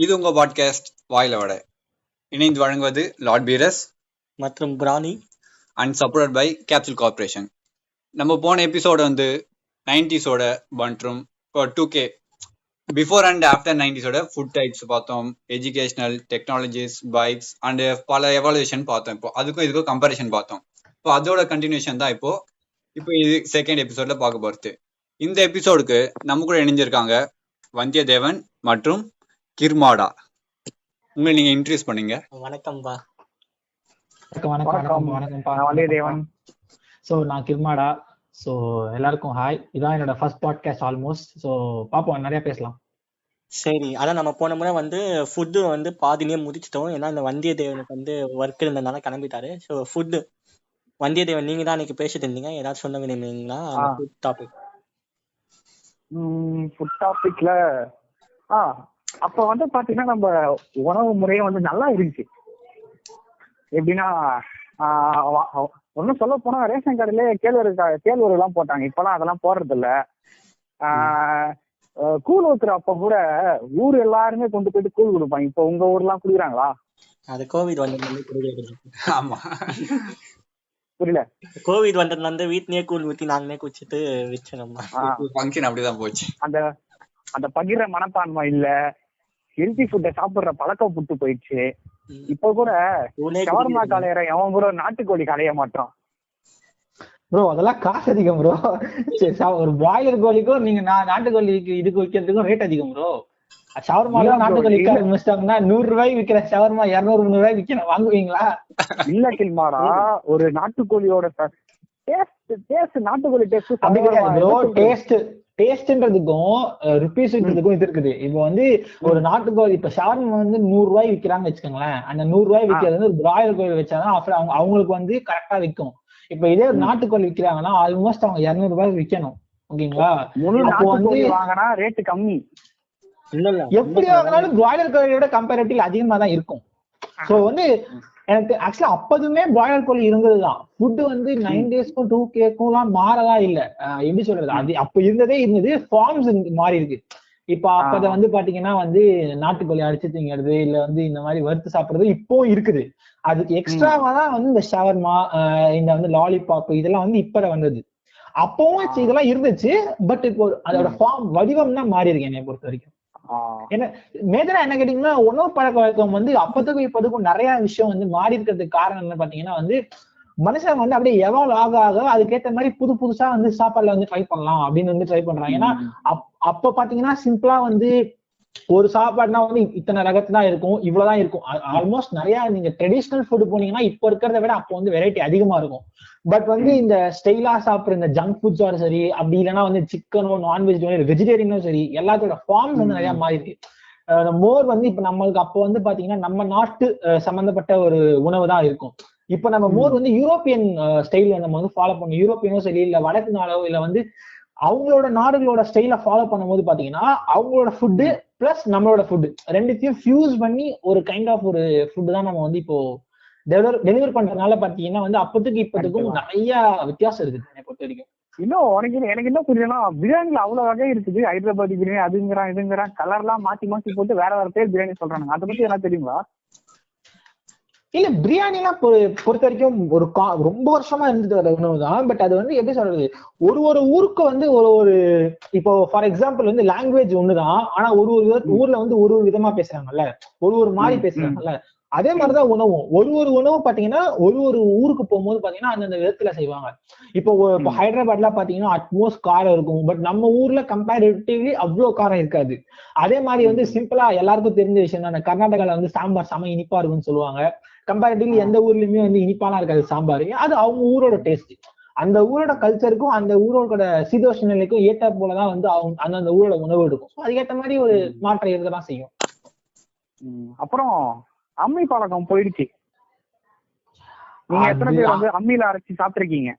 இது உங்க பாட்காஸ்ட் வாயில வடை. இணைந்து வழங்குவது லார்ட் பீரஸ் மற்றும் பிராணி and support by capsule corporation. நம்ம போன எபிசோடு வந்து 90s மற்றும் 2K before and after 90s food types பார்த்தோம், எஜுகேஷனல், டெக்னாலஜிஸ், பைக்ஸ் அண்ட் பல எவாலுவேஷன் பார்த்தோம். இப்போ அதுக்கும் இதுக்கும் கம்பேரிஷன் பார்த்தோம். இப்போ அதோட கண்டினியூஷன் தான் இப்போ இது செகண்ட் எபிசோட்ல பார்க்க போறது. இந்த எபிசோடுக்கு நம்ம கூட இணைஞ்சிருக்காங்க வந்தியத்தேவன் மற்றும் கிர்மாடா. உங்களை நீங்க இன்ட்ரோடியூஸ் பண்ணீங்க. வணக்கம்பா. வணக்கம்ப்பா, நான் வந்தியத்தேவன். ஸோ நான் கிர்மாடா. ஸோ எல்லாருக்கும் ஹாய். இதான் என்னோட ஃபர்ஸ்ட் பாட்காஸ்ட் ஆல்மோஸ்ட். ஸோ பாப்போம், நிறைய பேசலாம். சரி, அதான் நம்ம போன முறை வந்து ஃபுட்டு வந்து பாதினே முடிச்சிட்டோம். ஏன்னா இந்த வந்தியத்தேவனுக்கு வந்து ஒர்க் இருந்ததுனால கிளம்பிட்டாரு. ஸோ ஃபுட்டு வந்தியத்தேவன் நீங்க தான் அன்னைக்கு பேசிட்டு இருந்தீங்க, ஏதாவது சொல்ல விரும்புறீங்களா? ஃபுட் டாபிக் ஃபுட் டாபிக்ல அப்ப வந்து பாத்தீங்கன்னா நம்ம உணவு முறையே வந்து நல்லா இருந்துச்சு. எப்படின்னா ஒன்னும் சொல்ல போனா ரேஷன் கடையிலே கேழ்வரகு எல்லாம் போட்டாங்க. இப்பெல்லாம் அதெல்லாம் போடுறது இல்ல. கூழ் ஊத்துற அப்ப கூட ஊர் எல்லாருமே கொண்டு போயிட்டு கூழ் கொடுப்பாங்க. இப்ப உங்க ஊர்லாம் குடிக்கிறாங்களா? அது கோவிட் வந்தது. ஆமா, புரியல. கோவிட் வந்ததுல இருந்து வீட்லயே கூழ் ஊத்தி நாங்களே குடிச்சிட்டு வச்சோம். ஃபங்க்ஷன் அப்படிதான் போச்சு. அந்த பகிர்ற மனப்பான்மை இல்ல, ஹெல்தி ஃபுட்டை சாப்பிடுற பழக்கம் புட்டு போயிடுச்சு. இப்ப கூட ஷவர்மா காலையிற எவன் ப்ரோ நாட்டுக்கோழி கலைய மாட்டோம் ப்ரோ. அதெல்லாம் காசு அதிகம் ப்ரோ. ஒரு பிராய்லர் கோழிக்கும் நீங்க நாட்டுக்கோழிக்கு இதுக்கு வைக்கிறதுக்கும் ரேட் அதிகம் ப்ரோ. ஷவர்மாலாம் நாட்டுக்கோழி விற்க ஆரம்பிச்சிட்டாங்கன்னா 100 ரூபாய்க்கு விற்கிற ஷவர்மா 200-300 ரூபாய்க்கு விற்கணும், வாங்குவீங்களா? இல்ல கில்மாடா, ஒரு நாட்டுக்கோழியோட டேஸ்ட் நாட்டுக்கோழி டேஸ்ட் அப்படி கிடையாது ப்ரோ. டேஸ்ட்ன்றதுக்கும் ருபீஸ் விற்கிறதுக்கும் இது இருக்குது. இப்ப வந்து ஒரு நாட்டுக்கோழி இப்ப ஷவர்மா வந்து 100 ரூபாய் விற்கிறான்னு வச்சுக்கோங்களேன். அந்த 100 ரூபாய் விற்கிறது வந்து ஒரு பிராய்லர் கோழி வச்சாதான் அவங்களுக்கு வந்து கரெக்டா விற்கும். இப்ப இதே ஒரு நாட்டுக்கோழி விற்கிறாங்கன்னா ஆல்மோஸ்ட் அவங்க 200 ரூபாய்க்கு விற்கணும். ஓகேங்களா? அப்போ வந்து வாங்கினா ரேட்டு கம்மி. எப்படி வாங்கினாலும் பிராய்லர் கோழியோட கம்பேரிட்டிவ் அதிகமா தான் இருக்கும். சோ வந்து எனக்கு ஆக்சுவலா அப்பதுமே பிராய்லர் கோழி இருந்ததுதான். ஃபுட்டு வந்து 90s-க்கும் 2K-க்கும் எல்லாம் மாறதா இல்ல. எப்படி சொல்றது, அது அப்ப இருந்தது. ஃபார்ம்ஸ் மாறி இருக்கு. இப்ப அப்பத வந்து பாத்தீங்கன்னா வந்து நாட்டுக்கோழி அடிச்சு திங்கிறது, இல்ல வந்து இந்த மாதிரி வறுத்து சாப்பிடுறது இப்போ இருக்குது. அதுக்கு எக்ஸ்ட்ராவா தான் வந்து இந்த ஷவர்மா, இந்த வந்து லாலிபாப் இதெல்லாம் வந்து இப்ப வந்தது. அப்பவும் இதெல்லாம் இருந்துச்சு. பட் இப்போ அதோட ஃபார்ம் வடிவம் தான் மாறி இருக்கு என்னை பொறுத்த வரைக்கும். என்ன மேஜரா என்ன கேட்டீங்கன்னா, உணவு பழக்க வழக்கம் வந்து அப்பத்துக்கும் இப்போதுக்கும் நிறைய விஷயம் வந்து மாறி இருக்கிறதுக்கு காரணம் என்ன பாத்தீங்கன்னா வந்து மனுஷன் வந்து அப்படியே எவால்வ் ஆக அதுக்கேற்ற மாதிரி புதுசா வந்து சாப்பாடுல வந்து ட்ரை பண்ணலாம் அப்படின்னு வந்து ட்ரை பண்றாங்க. ஏன்னா அப்ப பாத்தீங்கன்னா சிம்பிளா வந்து ஒரு சாப்பாடுனா வந்து இத்தனை ரகத்துல தான் இருக்கும், இவ்வளவுதான் இருக்கும். ஆல்மோஸ்ட் நிறைய நீங்க ட்ரெடிஷனல் ஃபுட் போனீங்கன்னா இப்ப இருக்கிறத விட அப்போ வந்து வெரைட்டி அதிகமா இருக்கும். பட் வந்து இந்த ஸ்டைலா சாப்பிடுற இந்த ஜங்க் ஃபுட்ஸோட சரி, அப்படி இல்லைன்னா வந்து சிக்கனோ நான்வெஜ் வெஜிடேரியனோ சரி, எல்லாத்தோட ஃபார்ம்ஸ் வந்து நிறைய மாறி இருக்கு. மோர் வந்து இப்ப நம்மளுக்கு அப்போ வந்து பாத்தீங்கன்னா நம்ம நாட்டு சம்பந்தப்பட்ட ஒரு உணவு தான் இருக்கும். இப்ப நம்ம மோர் வந்து யூரோப்பியன் ஸ்டைல நம்ம வந்து ஃபாலோ பண்ணணும். யூரோப்பியனோ சரி, இல்ல வடக்கு நாடோ, இல்ல வந்து அவங்களோட நாடுகளோட ஸ்டைல ஃபாலோ பண்ணும்போது பாத்தீங்கன்னா அவங்களோட ஃபுட்டு பிளஸ் நம்மளோட ஃபுட்டு ரெண்டுத்தையும் ஃபியூஸ் பண்ணி ஒரு கைண்ட் ஆஃப் ஒரு ஃபுட்டு தான் நம்ம வந்து இப்போ டெலிவர் பண்றதுனால பாத்தீங்கன்னா வந்து அப்பத்துக்கு இப்பத்துக்கும் நிறைய வித்தியாசம் இருக்குது என்னை பொறுத்த வரைக்கும். இன்னும் எனக்கு என்ன புரியலன்னா, பிரியாணில அவ்வளவு வகை இருக்குது. ஹைதராபாத் பிரியாணி அதுங்கிறான் இதுங்கிறான், கலர்லாம் மாத்தி போட்டு வேற பேர் பிரியாணி சொல்றாங்க. அதை பத்தி என்ன தெரியுங்களா? இல்ல, பிரியாணி எல்லாம் பொறுத்த வரைக்கும் ஒரு ரொம்ப வருஷமா இருந்துட்டு வர உணவு தான். பட் அது வந்து எப்படி சொல்றது, ஒரு ஊருக்கு வந்து ஒரு இப்போ ஃபார் எக்ஸாம்பிள் வந்து லாங்குவேஜ் ஒண்ணுதான், ஆனா ஒரு ஊர்ல வந்து ஒரு விதமா பேசுறாங்கல்ல, ஒரு மாதிரி பேசுறாங்கல்ல. அதே மாதிரிதான் உணவும். ஒரு உணவு பாத்தீங்கன்னா ஒரு ஊருக்கு போகும்போது பாத்தீங்கன்னா அந்தந்த விதத்துல செய்வாங்க. இப்போ ஹைதராபாத்ல பாத்தீங்கன்னா அட்மோஸ்ட் காரம் இருக்கும். பட் நம்ம ஊர்ல கம்பேரிட்டிவ்லி அவ்வளவு காரம் இருக்காது. அதே மாதிரி வந்து சிம்பிளா எல்லாருக்கும் தெரிஞ்ச விஷயம் தான், கர்நாடகால வந்து சாம்பார் செம இனிப்பா இருக்குன்னு சொல்லுவாங்க. கம்பேரிட்டிவ்லி எந்த ஊர்லயுமே வந்து இனிப்பாலாம் இருக்காது சாம்பார். அது அவங்க ஊரோட டேஸ்ட், அந்த ஊரோட கல்ச்சருக்கும் அந்த ஊரோட சீதோஷ்ண நிலைக்கும் ஏற்ற போலதான் வந்து அவங்க அந்த ஊரோட உணவு இருக்கும். அதுக்கேற்ற மாதிரி ஒரு மாற்றம் இருக்கதான் செய்யும். அப்புறம் அம்மி பழக்கம் போயிடுச்சு. நீங்க எத்தனை பேர் வந்து அம்மியில அரைச்சு சாப்பிட்டுருக்கீங்க?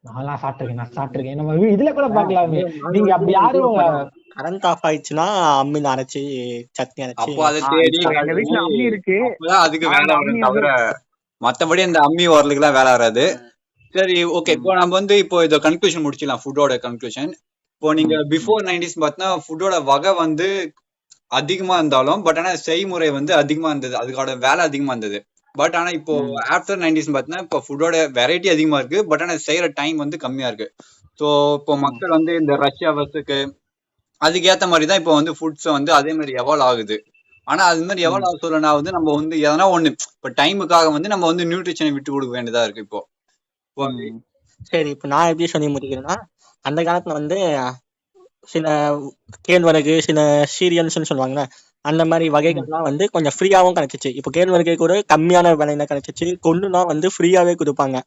நான் சாப்பிட்டிருக்கேன். நம்ம இதுல கூட பாக்கலாமே. நீங்க அப்படி யாரும் கரண்ட் ஆஃப் ஆயிடுச்சுன்னா அம்மியில அரைச்சி சட்னி அரைச்சி எங்க வீட்டுல அம்மி இருக்கு, அதுக்கு வேலை தவிர மத்தபடி அந்த அம்மி ஓரலுக்கு எல்லாம் வேலை வராது. சரி, ஓகே. இப்போ நம்ம வந்து இப்போ இதை கன்க்ளூஷன் முடிச்சிடலாம், ஃபுட்டோட கன்க்ளூஷன். இப்போ நீங்க பிஃபோர் 90s பார்த்தீங்கன்னா ஃபுட்டோட வகை வந்து அதிகமா இருந்தாலும் பட் ஆனா செய்முறை வந்து அதிகமா இருந்தது, அதுக்கான வேலை அதிகமா இருந்தது. பட் ஆனா இப்போ ஆஃப்டர் 90s பாத்தீங்கன்னா இப்போ ஃபுட்டோட வெரைட்டி அதிகமா இருக்கு, பட் ஆனா செய்யற டைம் வந்து கம்மியா இருக்கு. ஸோ இப்போ மக்கள் வந்து இந்த ரஷ் ஹவர்ஸுக்கு அதுக்கேற்ற மாதிரி தான் இப்போ வந்து ஃபுட்ஸ் வந்து அதே மாதிரி எவால்வ் ஆகுது. ஆனா அது மாதிரி எவால்வ் ஆக சொல்லனா வந்து நம்ம வந்து எதனா ஒண்ணு இப்போ டைமுக்காக வந்து நம்ம வந்து நியூட்ரிஷனை விட்டு கொடுக்க வேண்டியதா இருக்கு இப்போ. சரி, இப்போ நான் எப்படி சொல்லி முடிக்கிறேன்னா, அந்த காலத்துல வந்து சில கேழ்வரகு, சில சீரியல்ஸ்ன்னு சொல்லுவாங்கல்ல, அந்த மாதிரி வகைகள்லாம் வந்து கொஞ்சம் ஃப்ரீயாவும் கிடைச்சிச்சு. இப்போ கேழ்வரகு கூட கம்மியான விலையில கிடைச்சிச்சு. கொள்ளுலாம் வந்து ஃப்ரீயாவே கொடுப்பாங்க.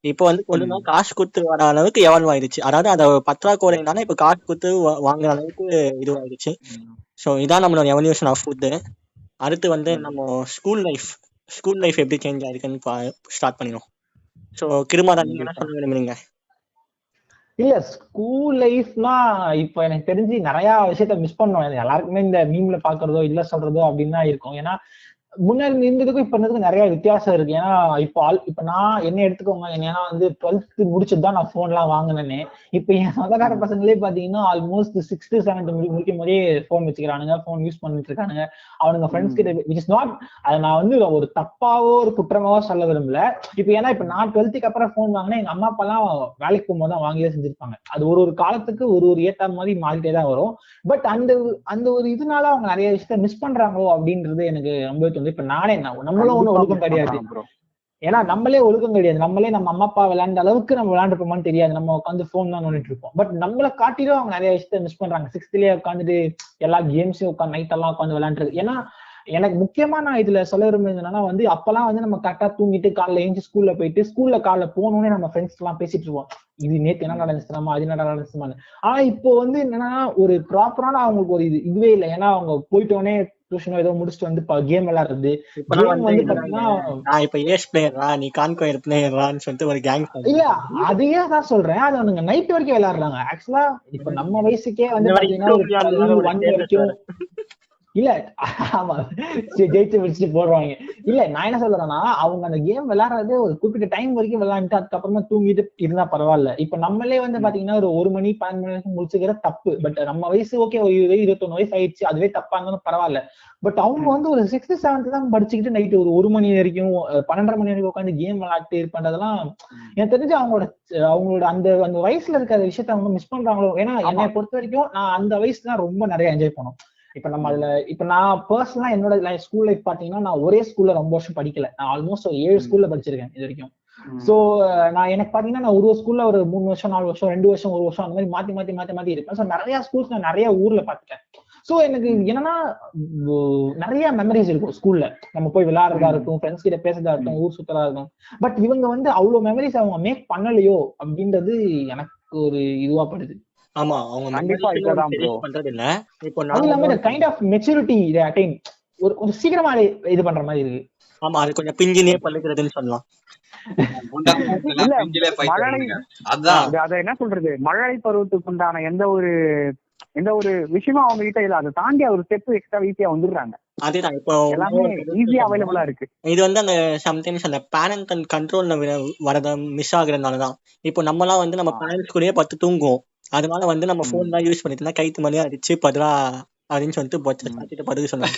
இப்போ வந்து கொள்ளுலாம் காசு கொடுத்து வர அளவுக்கு எவால்வ் ஆயிடுச்சு. அதாவது அதை பற்றாக்குறைனால இப்போ காசு கொடுத்து வாங்குற அளவுக்கு இதுவாயிடுச்சு. ஸோ இதான் நம்மளோட எவல்யூஷன் ஆஃப் ஃபுட்டு. அடுத்து வந்து நம்ம ஸ்கூல் லைஃப் எப்படி சேஞ்ச் ஆயிருக்குன்னு ஸ்டார்ட் பண்ணிடும். ஸோ கிருமாதான் நீங்க என்ன சொல்ல விரும்புறீங்க? இல்ல ஸ்கூல் லைஃப்னா இப்ப எனக்கு தெரிஞ்சு நிறைய விஷயத்த மிஸ் பண்ணோம். எல்லாருக்குமே இந்த மீம்ல பாக்குறதோ இல்ல சொல்றதோ அப்படின்னு தான் இருக்கும். ஏன்னா முன்னாடி இருந்ததுக்கும் இப்ப இருந்ததுக்கும் நிறைய வித்தியாசம் இருக்கு. ஏன்னா இப்ப நான் என்ன எடுத்துக்கோங்க, ஏன்னா வந்து 12th முடிச்சுட்டு தான் நான் போன் எல்லாம் வாங்கினேன்னு. இப்ப என் சொந்தக்கார பசங்களே பாத்தீங்கன்னா ஆல்மோஸ்ட் 6th 7th முடிக்கும் போதே போன் வச்சுக்கிறானுங்க, போன் யூஸ் பண்ணிட்டு இருக்கானுங்க. அவனுங்க ஃப்ரெண்ட்ஸ் கிட்ட விச் இஸ் நாட், அதை நான் வந்து ஒரு தப்பாவோ ஒரு குற்றமாவோ சொல்ல விரும்பல. இப்ப ஏன்னா இப்ப நான் 12th அப்புறம் போன் வாங்கினேன், எங்க அம்மா அப்பா எல்லாம் வேலைக்கு போகும்போது தான் வாங்கியே செஞ்சிருப்பாங்க. அது ஒரு காலத்துக்கு ஒரு ஏற்ற மாதிரி மாறிட்டே தான் வரும். பட் அந்த ஒரு இதனால அவங்க நிறைய விஷயத்த மிஸ் பண்றாங்களோ அப்படின்றது எனக்கு ரொம்ப தோணுது. இப்ப நானே நம்மளும் ஒண்ணும் ஒழுக்கம் கிடையாது. ஏன்னா நம்மளே ஒழுக்கம் கிடையாது. நம்மளே நம்ம அம்மா அப்பா விளையாண்ட அளவுக்கு நம்ம விளையாண்டுருப்போமான்னு தெரியாது. நம்ம உட்காந்து போன் தான் நோண்டிட்டு இருப்போம். பட் நம்மளை காட்டிலும் அவங்க நிறைய விஷயத்த மிஸ் பண்றாங்க. 6thலயே உட்காந்துட்டு எல்லா கேம்ஸையும் உட்காந்து நைட் எல்லாம் உட்காந்து விளையாண்டுருக்கு. ஏன்னா எனக்கு முக்கியமா நான் இதுல சொல்ல விரும்புறது என்னன்னா வந்து அப்பெல்லாம் வந்து நம்ம கரெக்டா தூங்கிட்டு காலைல எழுந்து ஸ்கூல்ல போயிட்டு ஸ்கூல்ல காலைல போனோடனே நம்ம ஃப்ரெண்ட்ஸ் எல்லாம் பேசிட்டு இருப்போம். இது நேற்று என்ன நடந்துச்சுமா, அது என்ன நடந்துச்சுமான்னு. ஆனா இப்போ வந்து என்னன்னா ஒரு ப்ராப்பரான அவங்களுக்கு ஒரு இதுவே இல்லை. ஏன்னா அவங்க போயிட்டோடனே டியூஷனோ ஏதோ முடிச்சுட்டு வந்து கேம் விளையாடுறது. வந்து பாத்தீங்கன்னா நான் இப்ப ஏஸ் பிளேயரா, நீ கான்கோயர் பிளேயரான்னு சொல்லிட்டு ஒரு கேங். இல்ல அதையே தான் சொல்றேன். அது அவனுங்க நைட் வரைக்கும் விளையாடுறாங்க. ஆக்சுவலா இப்ப நம்ம வயசுக்கே வந்து பாத்தீங்கன்னா ஒரு 1 வரைக்கும் இல்ல. ஆமா, ஜெயிச்சு முடிச்சுட்டு போடுவாங்க. இல்ல நான் என்ன சொல்றேன்னா அவங்க அந்த கேம் விளையாடுறது ஒரு குறிப்பிட்ட டைம் வரைக்கும் விளையாண்டுட்டு அதுக்கப்புறமா தூங்கிட்டு இருந்தா பரவாயில்ல. இப்ப நம்மளே வந்து பாத்தீங்கன்னா ஒரு 1 மணி 12 மணி வரைக்கும் முடிச்சுக்கிற தப்பு. பட் நம்ம வயசு ஓகே, ஒரு 21 வயசு ஆயிடுச்சு, அதுவே தப்பா இருந்தாலும் பரவாயில்ல. பட் அவங்க வந்து ஒரு 6th 7th தான் படிச்சுக்கிட்டு நைட்டு ஒரு 1 மணி வரைக்கும் 12:30 மணி வரைக்கும் உட்காந்து கேம் விளையாட்டு இருப்பதெல்லாம் எனக்கு தெரிஞ்சு அவங்களோட அந்த அந்த வயசுல இருக்கிற விஷயத்த அவங்க மிஸ் பண்றாங்களோ. ஏன்னா என்னை பொறுத்த வரைக்கும் நான் அந்த வயசுல தான் ரொம்ப நிறைய என்ஜாய் பண்ணோம். இப்ப நம்ம அதுல இப்ப நான் பர்சனலா என்னோட ஸ்கூல் லைஃப் பாத்தீங்கன்னா நான் ஒரே ஸ்கூல்ல ரொம்ப வருஷம் படிக்கல. நான் ஆல்மோஸ்ட் 7 ஸ்கூல்ல படிச்சிருக்கேன் இது வரைக்கும். சோ நான் எனக்கு பாத்தீங்கன்னா நான் ஒரு ஸ்கூல்ல ஒரு 3 வருஷம் 4 வருஷம் 2 வருஷம் 1 வருஷம் அந்த மாதிரி மாத்தி இருப்பேன். சோ நிறைய ஸ்கூல்ஸ் நான் நிறைய ஊர்ல பாத்துட்டேன். சோ எனக்கு என்னன்னா நிறைய மெமரிஸ் இருக்கும் ஸ்கூல்ல. நம்ம போய் விளையாடுறதா இருக்கும், ஃப்ரெண்ட்ஸ் கிட்ட பேசுறதா இருக்கும், ஊர் சுத்தறதா இருக்கும். பட் இவங்க வந்து அவ்வளவு மெமரிஸ் அவங்க மேக் பண்ணலையோ அப்படின்றது எனக்கு ஒரு இதுவா படுது. ஆமா, அவங்க கண்டிப்பா இததான் ப்ரோ பண்றது இல்ல. இப்போ அது இல்லாம கைண்ட் ஆஃப் மெச்சூரிட்டி இதை அட்டைன் ஒரு சீக்கிரமா இது பண்ற மாதிரி இருக்கு. ஆமா, அது கொஞ்சம் பிஞ்சினே பழுக்கிறதுன்னு சொல்லலாம். அத என்ன சொல்றது, மழலை பருவத்துக்கு உண்டான எந்த ஒரு விஷயமும் அவங்க கிட்ட இல்ல. அதை தாண்டி ஒரு ஸ்டெப் எக்ஸ்ட்ரா ஈஸியா வந்துடுறாங்க. அதேதான் இப்போ எல்லாமே ஈஸியா அவைலபிளா இருக்கு. இது வந்து அந்த சம்டைம்ஸ் அந்த பேரண்ட் கண்ட்ரோல்ல வரத மிஸ் ஆகுறதுனாலதான். இப்போ நம்மலாம் வந்து நம்ம பேரண்ட்ஸ் கூடயே பத்து தூங்குவோம். அதனால வந்து நம்ம போன் தான் யூஸ் பண்ணிட்டு இருந்தா கைத்து மணியா அடிச்சு பதுரா அப்படின்னு சொல்லிட்டு பதில் சொன்னாங்க.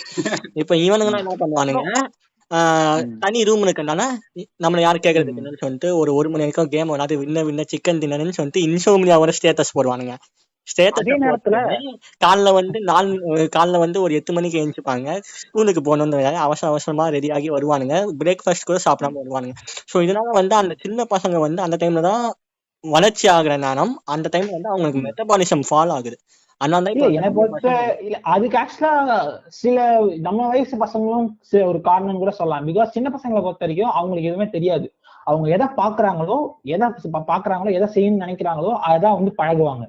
இப்ப இவனுங்களாம் என்ன பண்ணுவானுங்க, தனி ரூம் இருக்கனால நம்மள யாரும் கேட்கறதுக்கு என்னன்னு சொல்லிட்டு ஒரு மணி வரைக்கும் கேம் விளையாடு வின்ன சிக்கன் தின்னு சொல்லிட்டு இன்சோம்னியாவோட ஸ்டேட்டஸ் போடுவானுங்க. ஸ்டேட்டஸ் நேரத்துல காலைல வந்து ஒரு 8 மணிக்கு எழுந்துப்பாங்க. ஸ்கூலுக்கு போகணும்னு அவசரமா ரெடி ஆகி வருவானுங்க. பிரேக்ஃபாஸ்ட் கூட சாப்பிடாம வருவானுங்க. ஸோ இதனால வந்து அந்த சின்ன பசங்க வந்து அந்த டைம்ல தான் வளர்ச்சி ஆகுற நேரம். அந்த டைம்ல வந்து அவங்களுக்கு மெட்டபாலிசம் ஃபால் ஆகுது. அதுக்கு ஆக்சுவலா சில நம்ம வயசு பசங்களும் ஒரு காரணம் கூட சொல்லலாம். பிகாஸ் சின்ன பசங்களை பொறுத்த வரைக்கும் அவங்களுக்கு எதுவுமே தெரியாது. அவங்க எதை பாக்குறாங்களோ எதை செய்யணும்னு நினைக்கிறாங்களோ அதான் வந்து பழகுவாங்க.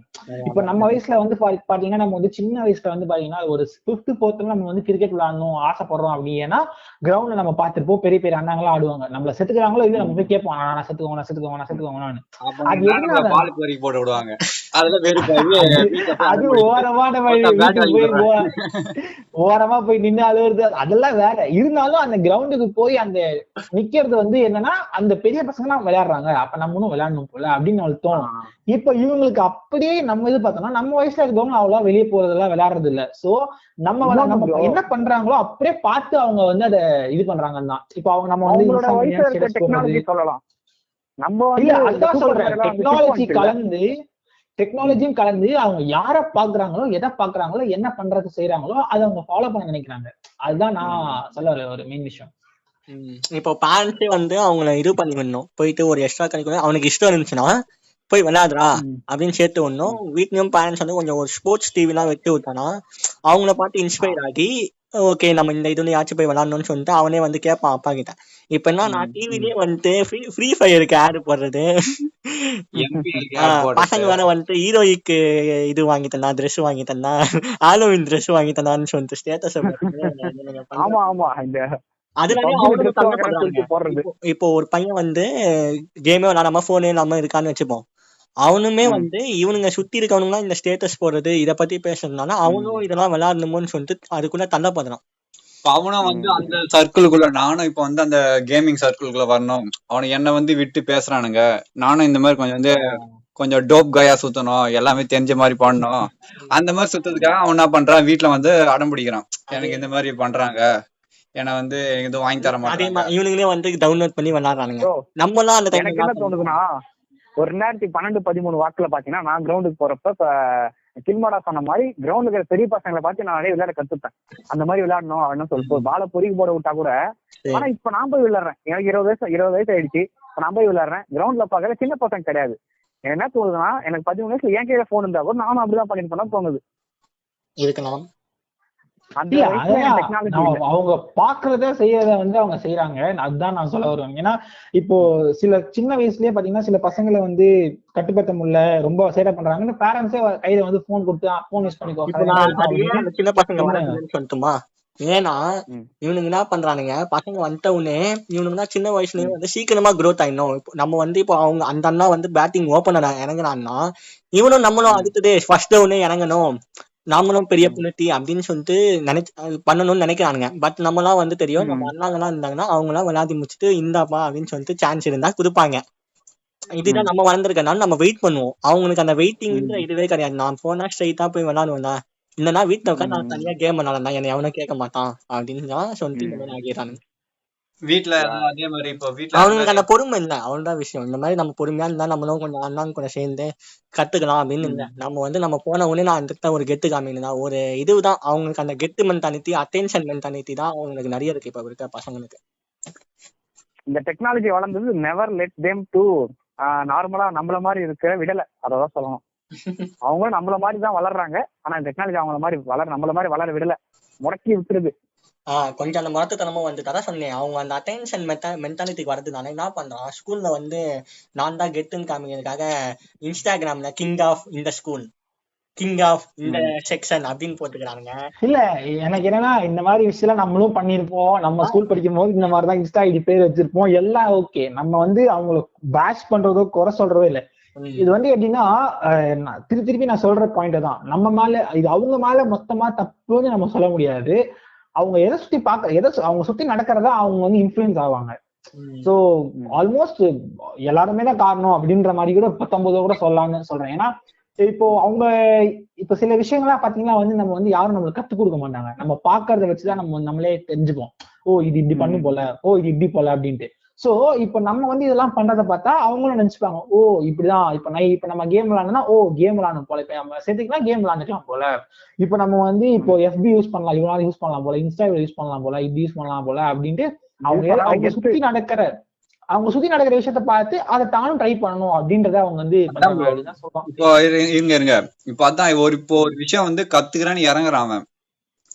இப்ப நம்ம வயசுல வந்து பாத்தீங்கன்னா நம்ம வந்து சின்ன வயசுல வந்து பாத்தீங்கன்னா ஒரு 5th 4th நம்ம வந்து கிரிக்கெட் விளையாடணும் ஆசைப்படுறோம் அப்படின்னா கிரவுண்ட்ல நம்ம பார்த்திருப்போம். பெரிய பெரிய அண்ணாங்களா ஆடுவாங்க. நம்மள செத்துக்கிறாங்களோ இல்ல நம்ம போய் கேட்போம், நான் செத்துக்கோங்க. அது ஓரமா போய் நின்று அழுவுறது அதெல்லாம் வேற. இருந்தாலும் அந்த கிரவுண்டுக்கு போய் அந்த நிக்கிறது வந்து என்னன்னா அந்த பெரிய பசங்க எல்லாம் விளையாடுறாங்க, அப்ப நம்மளும் விளையாடணும் போல அப்படின்னு அவளுக்கு தோணும். இப்ப இவங்களுக்கு அப்படியே நம்ம இது பார்த்தோம்னா நம்ம வயசுல இருக்கவங்க அவ்வளவா வெளியே போறதெல்லாம் விளையாடுறது இல்ல. சோ நம்ம என்ன பண்றாங்களோ அப்படியே பார்த்து அவங்க வந்து அதை இது பண்றாங்கன்னு தான். இப்ப அவங்க நம்ம வந்து சொல்லலாம். நம்ம இல்ல அதுதான் சொல்றேன், டெக்னாலஜியும் கலந்து அவங்க யார பாக்குறாங்களோ, எதை பாக்குறாங்களோ, என்ன பண்றது செய்யறாங்களோ அதை அவங்க ஃபாலோ பண்ண நினைக்கிறாங்க. அதுதான் நான் சொல்ல வர ஒரு மெயின் விஷயம். இப்போ பேரண்ட்ஸே வந்து அவங்கள இது பண்ணி விடணும், போயிட்டு ஒரு எக்ஸ்ட்ரா கரிக்குலர் அவனுக்கு இஷ்டம் இருந்துச்சுன்னா போய் விளையாடுறா அப்படின்னு சேர்த்து விடணும். வீட்லயும் பேரண்ட்ஸ் வந்து கொஞ்சம் ஒரு ஸ்போர்ட்ஸ் டிவிலாம் வெட்டி விட்டானா அவங்கள பார்த்து இன்ஸ்பயர் ஆகி ஓகே நம்ம இந்த இதுலயாச்சும் போய் விளையாடணும்னு சொல்லிட்டு அவனே வந்து கேட்பான் அப்பா கிட்ட. இப்ப என்ன நான் டிவிலேயே வந்துட்டு ஃப்ரீ ஃபயருக்கு ஆடு போடுறது, பசங்க வேற வந்துட்டு ஹீரோயிக்கு இது வாங்கி தந்தா, ட்ரெஸ் வாங்கி தந்தா, ஹாலோவின் ட்ரெஸ் வாங்கி தந்தான்னு சொல்லிட்டு ஸ்டேட்டஸ் இப்போ ஒரு பையன் வந்து கேமே விளையாடாம போனே இல்லாம இருக்கான்னு வச்சுப்போம், அவனுமே வந்து இவனுங்க சுத்தி இருக்கவனுங்களாம் இந்த ஸ்டேட்டஸ் போடுறது இத பத்தி பேசுறதுனால அவனும் இதெல்லாம் விளையாடணுமோன்னு சொல்லிட்டு அதுக்குள்ள தள்ளப்படுறான். அவனும் வந்து அந்த சர்க்கிளுக்குள்ள, நானும் இப்ப வந்து அந்த கேமிங் சர்க்கிளுக்குள்ள வரணும், அவனுக்கு என்ன வந்து விட்டு பேசுறானுங்க, நானும் இந்த மாதிரி கொஞ்சம் டோப் காயா சுத்தணும், எல்லாமே தெரிஞ்ச மாதிரி பண்ணணும், அந்த மாதிரி சுத்ததுக்காக அவன் என்ன பண்றான், வீட்டுல வந்து அடம் பிடிக்கிறான், எனக்கு இந்த மாதிரி பண்றாங்க, ஏன்னா வந்து எதுவும் வாங்கி தர மாட்டாங்க. இவனுங்களே வந்து டவுன்லோட் பண்ணி விளையாடுறானுங்க. நம்ம எல்லாம் அந்த எனக்கு என்ன தோணுதுன்னா, ஒரு 2012-13 வாக்குல பாத்தீங்கன்னா நான் கிரவுண்டுக்கு போறப்ப கில்மாடா சொன்ன மாதிரி கிரவுண்டுக்கு பெரிய பசங்களை பார்த்து நான் நிறைய விளையாட கத்துப்பேன். அந்த மாதிரி விளையாடணும் அப்படின்னு சொல்லிட்டு பாலை பொறிக்கு போட விட்டா கூட. ஆனா இப்ப நான் போய் விளையாடுறேன், எனக்கு 20 வயசு ஆயிடுச்சு, இப்ப நான் போய் விளையாடுறேன். கிரவுண்ட்ல பாக்குற சின்ன பசங்க கிடையாது. என்ன தோணுதுன்னா, எனக்கு 13 வயசுல என் கையில போன் இருந்தா கூட நானும் அப்படிதான் பண்ணிட்டு போனா தோணுது. இருக்கலாம். அவங்க பாக்குறத செய்யறத வந்து அவங்க செய்யறாங்க, அதுதான் நான் சொல்ல வருவேன். ஏன்னா இப்போ சில சின்ன வயசுலயே பாத்தீங்கன்னா சில பசங்களை வந்து கட்டுப்படுத்த முடியல, ரொம்ப சேட்டை பண்றாங்கன்னு பேரண்ட்ஸே கையில வந்து போன் கொடுத்து போன் யூஸ் பண்ணிக்கோ. சின்ன பசங்க சொல்லட்டுமா, ஏன்னா இவனுங்க என்ன பண்றானுங்க, பசங்க வந்துட்ட உடனே இவனுக்குனா சின்ன வயசுலயே வந்து சீக்கிரமா க்ரோத் ஆயிடணும். நம்ம வந்து இப்போ அவங்க அந்த அண்ணா வந்து பேட்டிங் ஓபனர் இறங்குறான்னா இவனும் நம்மளும் அடுத்தது ஃபர்ஸ்ட் டவுனே இறங்கணும், நாமளும் பெரிய புனத்தி அப்படின்னு சொல்லிட்டு பண்ணணும்னு நினைக்கிறானுங்க. பட் நம்மளாம் வந்து தெரியும், நம்ம அண்ணாங்கலாம் இருந்தாங்கன்னா அவங்களாம் விளையாடி முடிச்சுட்டு இந்தாப்பா அப்படின்னு சொல்லிட்டு சான்ஸ் இருந்தா கொடுப்பாங்க. இதுதான் நம்ம வளர்ந்துருக்கனால நம்ம வெயிட் பண்ணுவோம். அவங்களுக்கு அந்த வெயிட்டிங்ன்ற இதுவே கிடையாது. நான் போனா ஸ்ட்ரைட்டா போய் விளையாடுவேன்டா, இல்லைன்னா வீட்டுல உட்காந்து நான் தனியா கேம் விளையாடா என்னை எவனும் கேட்க மாட்டான் அப்படின்னு தான் சொல்லிட்டு ஆகிறானுங்க. வீட்டுல அதே மாதிரி இப்போ வீட்டுல அவனுக்கு அந்த பொறுமை இல்லை, அவன்தான் விஷயம். இந்த மாதிரி நம்ம பொறுமையா இருந்தா நம்மளும் கொஞ்சம் அண்ணாங்க கூட சேர்ந்து கத்துக்கலாம் அப்படின்னு இல்லை. நம்ம வந்து நம்ம போன உடனே நான் அந்த ஒரு கெத்து காமினா ஒரு இதுதான் அவங்களுக்கு, அந்த கெத்து மென்டாலிட்டி, அட்டென்ஷன் மென்டாலிட்டி தான் அவங்களுக்கு நிறைய இருக்கு இப்ப இருக்க பசங்களுக்கு. இந்த டெக்னாலஜி வளர்ந்தது நெவர் லெட் தேம் டு நார்மலா நம்மள மாதிரி இருக்க விடல, அதான் சொல்லணும். அவங்க நம்மள மாதிரி தான் வளர்றாங்க, ஆனா டெக்னாலஜி அவங்கள மாதிரி நம்மள மாதிரி வளர விடல, முடக்கி விட்டுருது. கொஞ்சம் அந்த மரத்துத்தனமும் வந்துட்டு அதான் சொன்னேன். அவங்க அந்த அட்டென்ஷன் மென்டாலிட்டிக்கு வரதுனால என்ன பண்றான், ஸ்கூல்ல வந்து நான் தான் கெட்டுன்னு காமிக்கிறதுக்காக இன்ஸ்டாகிராம்ல கிங் ஆஃப் இந்த ஸ்கூல், கிங் ஆஃப் இந்த செக்ஷன் அப்படின்னு போட்டுக்கிறானுங்க. இல்ல எனக்கு என்னன்னா, இந்த மாதிரி விஷயம் நம்மளும் பண்ணிருப்போம். நம்ம ஸ்கூல் படிக்கும் போது இந்த மாதிரிதான் இன்ஸ்டா ஐடி பேர் வச்சிருப்போம், எல்லாம் ஓகே. நம்ம வந்து அவங்களை பேஷ் பண்றதோ குறை சொல்றதோ இல்லை. இது வந்து எப்படின்னா, திருப்பி நான் சொல்ற பாயிண்ட் தான், நம்ம மேல இது அவங்க மேல மொத்தமா தப்புன்னு நம்ம சொல்ல முடியாது. அவங்க எதை சுத்தி அவங்க சுத்தி நடக்கிறதா அவங்க வந்து இன்ஃபுளுன்ஸ் ஆவாங்க. சோ ஆல்மோஸ்ட் எல்லாருமே தான் காரணம் அப்படின்ற மாதிரி கூட 19 கூட சொல்லலாம்னு சொல்றேன். ஏன்னா இப்போ அவங்க இப்ப சில விஷயங்கள்லாம் பாத்தீங்கன்னா வந்து நம்ம வந்து யாரும் நம்மளுக்கு கத்துக் கொடுக்க மாட்டாங்க, நம்ம பாக்குறத வச்சுதான் நம்மளே தெரிஞ்சுப்போம். ஓ இது இப்படி பண்ணு போல, ஓ இது இப்படி போல அப்படின்ட்டு. சோ இப்ப நம்ம வந்து இதெல்லாம் பண்றதை பார்த்தா அவங்களும் நினைச்சுப்பாங்க, ஓ இப்படிதான் இப்ப நம்ம கேம் விளையாடணும்னா ஓ கேம் விளையாடணும் போல, இப்ப நம்ம சேர்த்துக்கலாம் கேம் விளையாண்டுக்கலாம் போல, இப்ப நம்ம வந்து இப்போ FB யூஸ் பண்ணலாம், இவ்வளவு யூஸ் பண்ணலாம் போல, இன்ஸ்டாகிராம் யூஸ் பண்ணலாம் போல, இப்படி யூஸ் பண்ணலாம் போல அப்படின்ட்டு அவங்க சுத்தி நடக்கிற விஷயத்த பார்த்து அதை தானும் ட்ரை பண்ணணும் அப்படின்றத அவங்க வந்து இப்போ இருங்க இப்ப அதான் இப்போ ஒரு விஷயம் வந்து கத்துக்கிறான்னு இறங்குறான், அவன்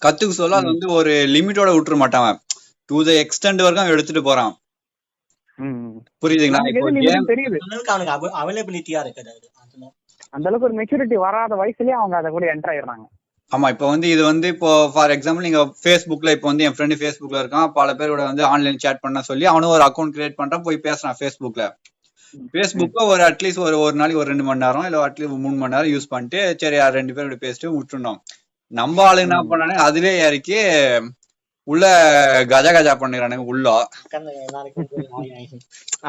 கத்துக்க சொல்ல அது வந்து ஒரு லிமிட்டோட விட்டுற மாட்டான், டு த எக்ஸ்டெண்ட் வரைக்கும் அவன் எடுத்துட்டு போறான். புரியுதுங்களா? அந்த அளவுக்கு ஒரு மெச்சூரிட்டி வராத வயசுலயே அவங்க அதை கூட என்டர் ஆயிடுறாங்க. ஆமா, இப்ப வந்து இது வந்து இப்போ ஃபார் எக்ஸாம்பிள் நீங்க Facebookல இப்போ வந்து என் ஃப்ரெண்டு Facebookல இருக்கான், பல பேரோட வந்து ஆன்லைன் சேட் பண்ண சொல்லி அவனும் ஒரு அக்கௌண்ட் கிரியேட் பண்றான், போய் பேசுறான் Facebookல. ஒரு அட்லீஸ்ட் ஒரு நாளைக்கு ஒரு 2 மணி நேரம் இல்ல அட்லீஸ்ட் 3 மணி நேரம் யூஸ் பண்ணிட்டு சரி 2 பேரோட பேசிட்டு விட்டுருந்தோம். நம்ம ஆளு என்ன பண்ணானே அதுலயே இறக்கி உள்ள கஜா கஜா பண்ணிடுறானுங்க உள்ள.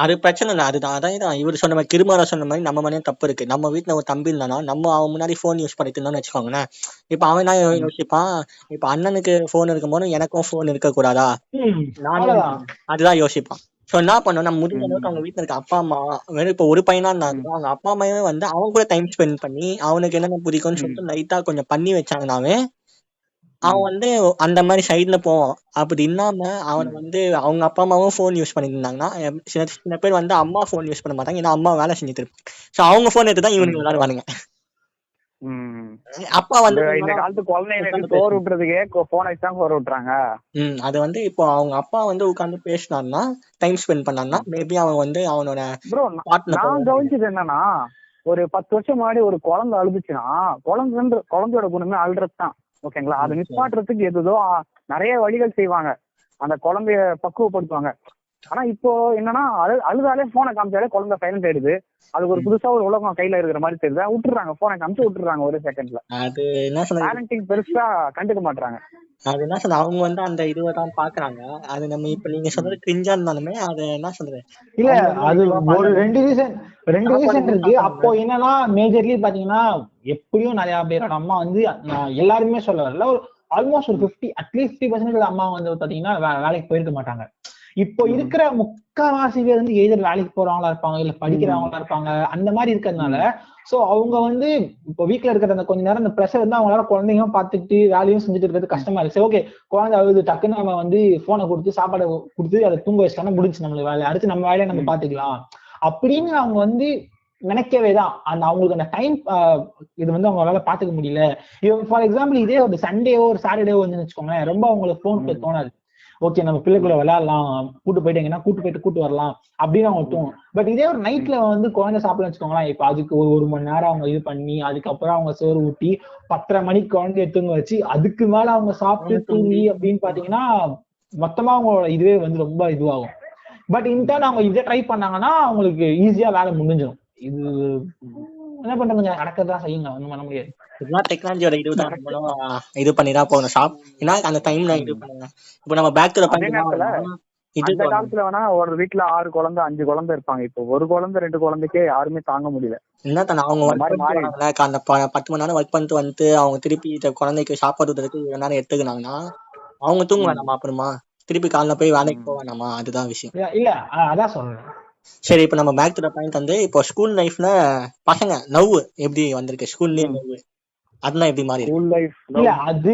அது பிரச்சனை இல்லை. அதுதான் அதான் இவர் சொன்ன மாதிரி கிருமாரா சொன்ன மாதிரி நம்ம மனையும் தப்பு இருக்கு. நம்ம வீட்டுல ஒரு தம்பி இருந்தானா நம்ம அவன் முன்னாடி போன் யூஸ் பண்ணிட்டு இருந்தோம்னு வச்சுக்கோங்களேன். இப்ப அவன் என்ன யோசிப்பான், இப்ப அண்ணனுக்கு போன் இருக்கும் போது எனக்கும் போன் இருக்க கூடாதா, நானும் அதுதான் யோசிப்பான். சோ என்ன பண்ணும், நம்ம முடிஞ்ச அளவுக்கு அவங்க வீட்டுல இருக்க அப்பா அம்மா வெறும் இப்ப ஒரு பையனா இருந்தாலும் அவங்க அப்பா அம்மாவே வந்து அவன் கூட டைம் ஸ்பெண்ட் பண்ணி அவனுக்கு என்னென்ன பிடிக்கும்னு சொல்லிட்டு லைட்டா கொஞ்சம் பண்ணி வச்சாங்கன்னாவே அவன் வந்து அந்த மாதிரி சைட்ல போவான். அப்படி இல்லாம அவனை வந்து அவங்க அப்பா அம்மாவும் போன் யூஸ் பண்ணிட்டு இருந்தாங்கன்னா சில சில பேர் வந்து அம்மா போன் யூஸ் பண்ண மாட்டாங்க, ஏன்னா அம்மா வேலை செஞ்சுட்டு இருப்பாங்க. சோ அவங்க போன் எடுத்து தான் இவனுக்கு விளையாடுவானுங்க. அப்பா வந்து இந்த காலத்து குழந்தைங்களுக்கு சோறு விட்டுறதுக்கே போன் வச்சு தான் சோறு விட்டுறாங்க. அது வந்து இப்போ அவங்க அப்பா வந்து உட்கார்ந்து பேசினாருன்னா டைம் ஸ்பெண்ட் பண்ணாருன்னா மேபி அவன் வந்து அவனோட நான் கவனிச்சது என்னன்னா, ஒரு 10 வருஷம் முன்னாடி ஒரு குழந்தை அழுதுச்சுன்னா குழந்தையோட குணமே அழுறது தான். ஓகேங்களா, அதை நிப்பாட்டுறதுக்கு எதுதோ நிறைய வழிகள் செய்வாங்க, அந்த குழந்தைய பக்குவப்படுத்துவாங்க. ஆனா இப்போ என்னன்னா அழுதாலே போனை காமிச்சாலே குழந்தை சைலண்ட் ஆயிடுது. அதுக்கு ஒரு புதுசா ஒரு உலகம் கையில இருக்கிற மாதிரி தெரியுது, விட்டுறாங்க போனை காமிச்சு விட்டுறாங்க ஒரு செகண்ட்ல. அது என்ன சொல்ல பேரண்டிங் பெருசா கண்டுக்க மாட்டாங்க. அது என்ன சொல்ற, அவங்க வந்து அந்த இதுவை தான் பாக்குறாங்க. அது நம்ம இப்ப நீங்க சொல்றது கிரிஞ்சா இருந்தாலுமே அது என்ன சொல்றது இல்ல, அது ஒரு ரெண்டு ரீசன் இருக்கு. அப்போ என்னன்னா மேஜர்லி பாத்தீங்கன்னா எப்படியும் நிறைய பேரோட அம்மா வந்து எல்லாருமே சொல்ல வரல, ஒரு ஆல்மோஸ்ட் ஒரு 50% அம்மா வந்து பாத்தீங்கன்னா வேலைக்கு போயிருக்க மாட்டாங்க. இப்போ இருக்கிற முக்கால்வாசி பேர் வந்து எதிர் வேலைக்கு போறவங்களா இருப்பாங்க, இல்ல படிக்கிறவங்களா இருப்பாங்க, அந்த மாதிரி இருக்கிறதுனால சோ அவங்க வந்து இப்போ வீட்டுல இருக்கிற அந்த கொஞ்ச நேரம் அந்த ப்ரெஷர் வந்து அவங்களால குழந்தைங்க பார்த்துட்டு வேலையும் செஞ்சுட்டு இருக்கிறது கஷ்டமா இருக்கு. சரி, ஓகே, குழந்தை அழுது டக்குன்னு நம்ம வந்து போனை கொடுத்து சாப்பாடு கொடுத்து அதை தூங்க வச்சுட்டாங்கன்னா முடிஞ்சு நம்மளுக்கு வேலை, அடுத்து நம்ம வேலையை நம்ம பாத்துக்கலாம் அப்படின்னு அவங்க வந்து நினைக்கவேதான். அந்த அவங்களுக்கு அந்த டைம் இது வந்து அவங்களால பாத்துக்க முடியல. ஃபார் எக்ஸாம்பிள் இதே ஒரு சண்டேவோ ஒரு சாட்டர்டேவோ வந்து வச்சுக்கோங்களேன், ரொம்ப அவங்களுக்கு போன் தோணாது. ஓகே, நம்ம பிள்ளைக்குள்ள விளையாடலாம், கூட்டு போயிட்டு எங்கன்னா கூட்டு வரலாம் அப்படின்னு அவங்க தோணும். பட் இதே ஒரு நைட்ல வந்து குழந்தை சாப்பிட வச்சுக்கோங்களேன், இப்ப அதுக்கு ஒரு மணி நேரம் அவங்க இது பண்ணி அதுக்கப்புறம் அவங்க சோறு ஊட்டி 10:30 மணிக்கு குழந்தைய தூங்க வச்சு அதுக்கு மேல அவங்க சாப்பிட்டு தூங்கி அப்படின்னு பாத்தீங்கன்னா மொத்தமா அவங்களோட இதுவே வந்து ரொம்ப இதுவாகும். பட் இன்டர்ன் அவங்க இதை ட்ரை பண்ணாங்கன்னா அவங்களுக்கு ஈஸியா வேலை முடிஞ்சிடும். இது என்ன பண்றது, கொஞ்சம் நடக்கதான் செய்யுங்க, ஒண்ணும் பண்ண முடியாது. இதெல்லாம் டெக்னாலஜியோட இது பண்ணிதான் போகணும் ஷாப். ஏன்னா அந்த டைம்ல இது பண்ணுங்க. இப்போ நம்ம பேக் டு தி பாயிண்ட், இந்த காலத்துல வேணா ஒரு வீட்டுல 6 குழந்தை 5 குழந்தை இருப்பாங்க, இப்போ ஒரு குழந்தை 2 குழந்தைக்கே யாருமே தாங்க முடியல. என்ன அவங்க அந்த 10 மணி நேரம் ஒர்க் பண்ணிட்டு வந்து அவங்க திருப்பி குழந்தைக்கு சாப்பாடு இவ்வளவு நேரம் எடுத்துக்கினாங்கன்னா அவங்க தூங்க வேணாமா, அப்புறமா திருப்பி காலைல போய் வேலைக்கு போக வேணாமா, அதுதான் விஷயம். இல்ல அதான் சொல்றேன். சரி, இப்ப நம்ம பேக் டு தி பாயிண்ட் வந்து இப்போ ஸ்கூல் லைஃப்ல பசங்க லவ் எப்படி வந்திருக்கு, ஸ்கூல்லயே லவ் அதெல்லாம் எப்படி மாறி ஸ்கூல் லைஃப்? இல்ல அது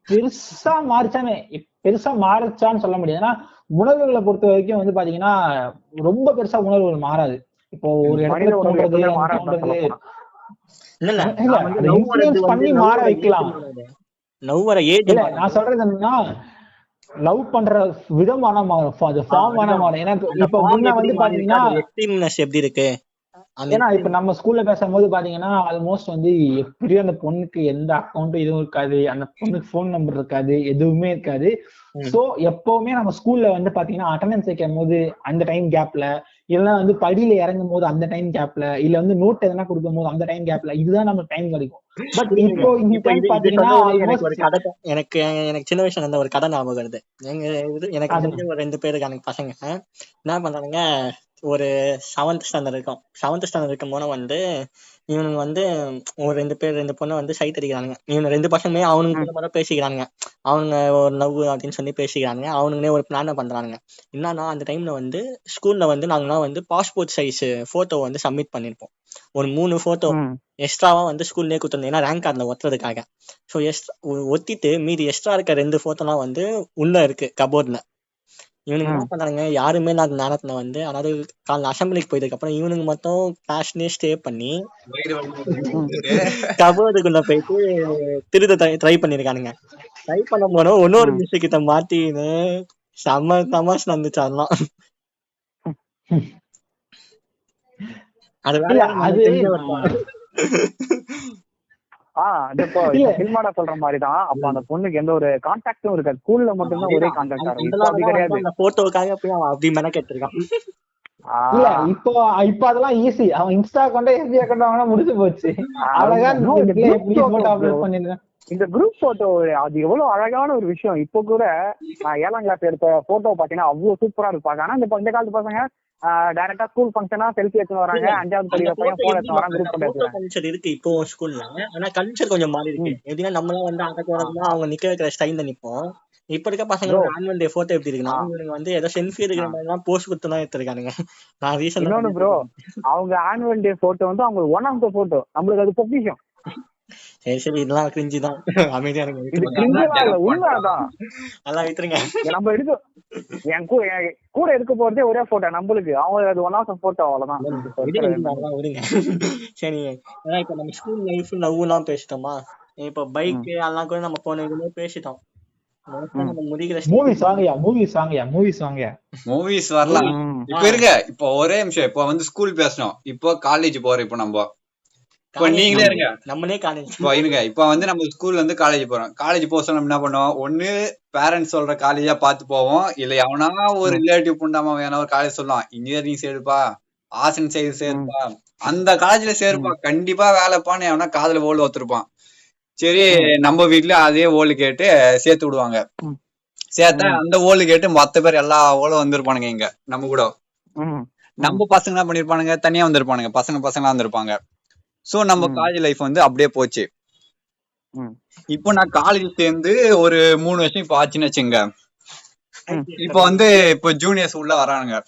பெருசா மாறிச்சான்னு சொல்ல முடியாது. ஏன்னா உணர்வுகளை பொறுத்த வரைக்கும் வந்து பாத்தீங்கன்னா ரொம்ப பெருசா உணர்வுகள் மாறாது. இப்போ ஒரு இடத்துல பண்ணி மாற வைக்கலாம். நான் சொல்றது என்னன்னா லவ் பண்ற விதம் ஆனா மாறும், ஃபார்ம் ஆனா மாறும். ஏன்னா இப்ப முன்ன வந்து பாத்தீங்கன்னா எப்படி இருக்கு, ஏன்னா இப்ப நம்ம ஸ்கூல்ல பேசும்போது பாத்தீங்கன்னா ஆல்மோஸ்ட் வந்து எப்படியும் அந்த பொண்ணுக்கு எந்த அக்கௌண்ட்டும் எதுவும் இருக்காது, அந்த பொண்ணுக்கு போன் நம்பர் இருக்காது, எதுவுமே இருக்காது. சோ எப்பவுமே நம்ம ஸ்கூல்ல வந்து பாத்தீங்கன்னா அட்டெண்டன்ஸ் வைக்கும் போது அந்த டைம் கேப்ல, இல்லைன்னா வந்து படியில இறங்கும் போது அந்த டைம் கேப்ல, இல்ல வந்து நோட் எதனா கொடுக்கும் போது அந்த டைம் கேப்ல, இதுதான் நம்ம டைம் கிடைக்கும். பட் இப்போ இந்த டைம் பாத்தீங்கன்னா எனக்கு சின்ன வயசுல இருந்த ஒரு கதை ஞாபகம் வருது. எனக்கு 2 பேரு எனக்கு பசங்க என்ன பண்றாங்க, ஒரு 7th ஸ்டாண்டர்ட் இருக்கும். 7th ஸ்டாண்டர்ட் இருக்கும் போது வந்து இவனுங்க வந்து ஒரு 2 பொண்ணை வந்து சைட் அடிக்கிறானுங்க. இவங்க 2 பசங்களுமே அவனுங்க பேசிக்கிறானுங்க, அவனுங்க ஒரு லவ் அப்படின்னு சொல்லி பேசிக்கிறானுங்க. அவனுங்களே ஒரு பிளான பண்றானுங்க. என்னன்னா அந்த டைம்ல வந்து ஸ்கூல்ல வந்து நாங்களாம் வந்து பாஸ்போர்ட் சைஸ் போட்டோ வந்து சப்மிட் பண்ணிருப்போம். ஒரு 3 போட்டோ எக்ஸ்ட்ராவா வந்து ஸ்கூல்லேயே கொடுத்துருந்தோம், ஏன்னா ரேங்க் கார்டில் ஒட்டுறதுக்காக. ஸோ ஒத்திட்டு மீதி எக்ஸ்ட்ரா இருக்க 2 போட்டோலாம் வந்து உள்ள இருக்கு கபோர்ட்ல. இவனுங்க என்ன பண்றாங்க, யாருமே நான் நேரத்துல வந்து அதாவது காலைல அசம்பிளிக்கு போயதுக்கு அப்புறம் இவனுங்க மட்டும் கிளாஸ்லயே ஸ்டே பண்ணி கபோர்டுக்குள்ள போயிட்டு திருட ட்ரை பண்ணிருக்கானுங்க. ட்ரை பண்ண போனோம் இன்னொரு மிஸ் கிட்ட மாட்டின்னு செம்ம தமாஷ் நடந்துச்சு. அதெல்லாம் அது சொல்ற மாதிரிதான். அப்ப அந்த பொண்ணுக்கு எந்த ஒரு கான்டாக்டும் இருக்காது, ஸ்கூல்ல மட்டும்தான் ஒரே கான்டாக்ட். போட்டோக்காக போய் அவன் அப்படி மென கேட்டிருக்கான். இல்ல இப்போ அதெல்லாம் ஈஸி, அவன் இன்ஸ்டா அக்கௌண்ட் FB அக்கௌண்ட் வாங்கினா முடிஞ்சு போச்சு. அழகா போட்டோ அப்லோட் பண்ணிருக்கான். இந்த குரூப் போட்டோ அது எவ்வளவு அழகான ஒரு விஷயம். இப்போ கூட நான் 7ஆம் கிளாஸ் எடுத்த போட்டோ பாத்தீங்கன்னா அவ்வளவு சூப்பரா இருப்பாங்க. ஆனா இந்த காலத்து பசங்க டைரக்டா ஸ்கூல் ஃபங்க்ஷனா செல்ஃபி எடுத்து வராங்க. 5வது படிக்கிற பையன் போன் எடுத்து வராங்க, குரூப் போட்டோ எடுத்து. கல்ச்சர் இருக்கு இப்போ ஸ்கூல்ல. ஆனா கல்ச்சர் கொஞ்சம் மாறி இருக்கு. எப்படின்னா நம்மளாம் வந்து அடக்கமா அவங்க நிக்க வைக்கிற ஸ்டைல்ல நிப்போம். இப்ப இருக்க பசங்க ஆனுவல் டே போட்டோ எப்படி இருக்குன்னா இவனுக்கு வந்து ஏதோ செல்ஃபி எடுக்கிற மாதிரி எல்லாம் போஸ்ட் கொடுத்துலாம் எடுத்திருக்கானுங்க. நான் ரீசன் இன்னொன்னு ப்ரோ, அவங்க ஆனுவல் டே போட்டோ வந்து அவங்க ஒன் ஆஃப் த போட்டோ, நம்மளுக்கு அது பொக்கிஷம். சரி சரி இதெல்லாம் கிரிஞ்சி தான். அமைதியா இருங்க. இது கிரிஞ்செல்லாம் இல்ல, உண்மைதான். நல்லா விட்டுருங்க. நம்ம எடுக்க என் கூட எடுக்க போறதே ஒரே போட்டோ நம்மளுக்கு, அவங்களுக்கு அது ஒன் ஆஃப் த போட்டோ, அவ்வளவுதான். விடுங்க. சரி இப்ப நம்ம ஸ்கூல் லைஃப் லவ் எல்லாம் பேசிட்டோமா? இப்ப பைக் அதெல்லாம் கூட நம்ம போன இதுலயே பேசிட்டோம். மூவிஸ் வரலாம். இப்ப இருங்க, இப்போ ஒரே நிமிஷம். இப்போ வந்து ஸ்கூல் பேசணும், இப்போ காலேஜ் போறோம். இப்போ நம்ம இப்போ நீங்களே இருங்க, நம்மளே காலேஜ் இப்போ இருங்க. இப்போ வந்து நம்ம ஸ்கூல்ல இருந்து காலேஜ் போறோம். காலேஜ் போக நம்ம என்ன பண்ணுவோம்? ஒண்ணு பேரண்ட்ஸ் சொல்ற காலேஜா பார்த்து போவோம், இல்ல எவனா ஒரு ரிலேட்டிவ் புண்டாம வேணா ஒரு காலேஜ் சொல்லலாம், இன்ஜினியரிங் சேருப்பா, ஆர்ட்ஸ் அண்ட் சயின்ஸ் சேருப்பா, அந்த காலேஜ்ல சேருப்பா, கண்டிப்பா வேலைப்பான்னு எவனா காதுல ஓடு ஒத்துருப்பான். சரி, நம்ம வீட்டுல அதே ஓடு கேட்டு சேர்த்து விடுவாங்க. சேர்த்தா அந்த ஓடு கேட்டு மொத்த பேர் எல்லா ஓடும் வந்திருப்பானுங்க இங்க நம்ம கூட. நம்ம பசங்க என்ன பண்ணிருப்பானுங்க, தனியா வந்திருப்பானுங்க, பசங்களா வந்திருப்பாங்க. சோ நம்ம காலேஜ் லைஃப் வந்து அப்படியே போச்சு. இப்போ நான் காலேஜ் சேர்ந்து ஒரு 3 வருஷம் இப்போ ஆச்சுன்னு வச்சுங்க. இப்போ வந்து இப்போ ஜூனியர்ஸ் உள்ள வரானுங்க.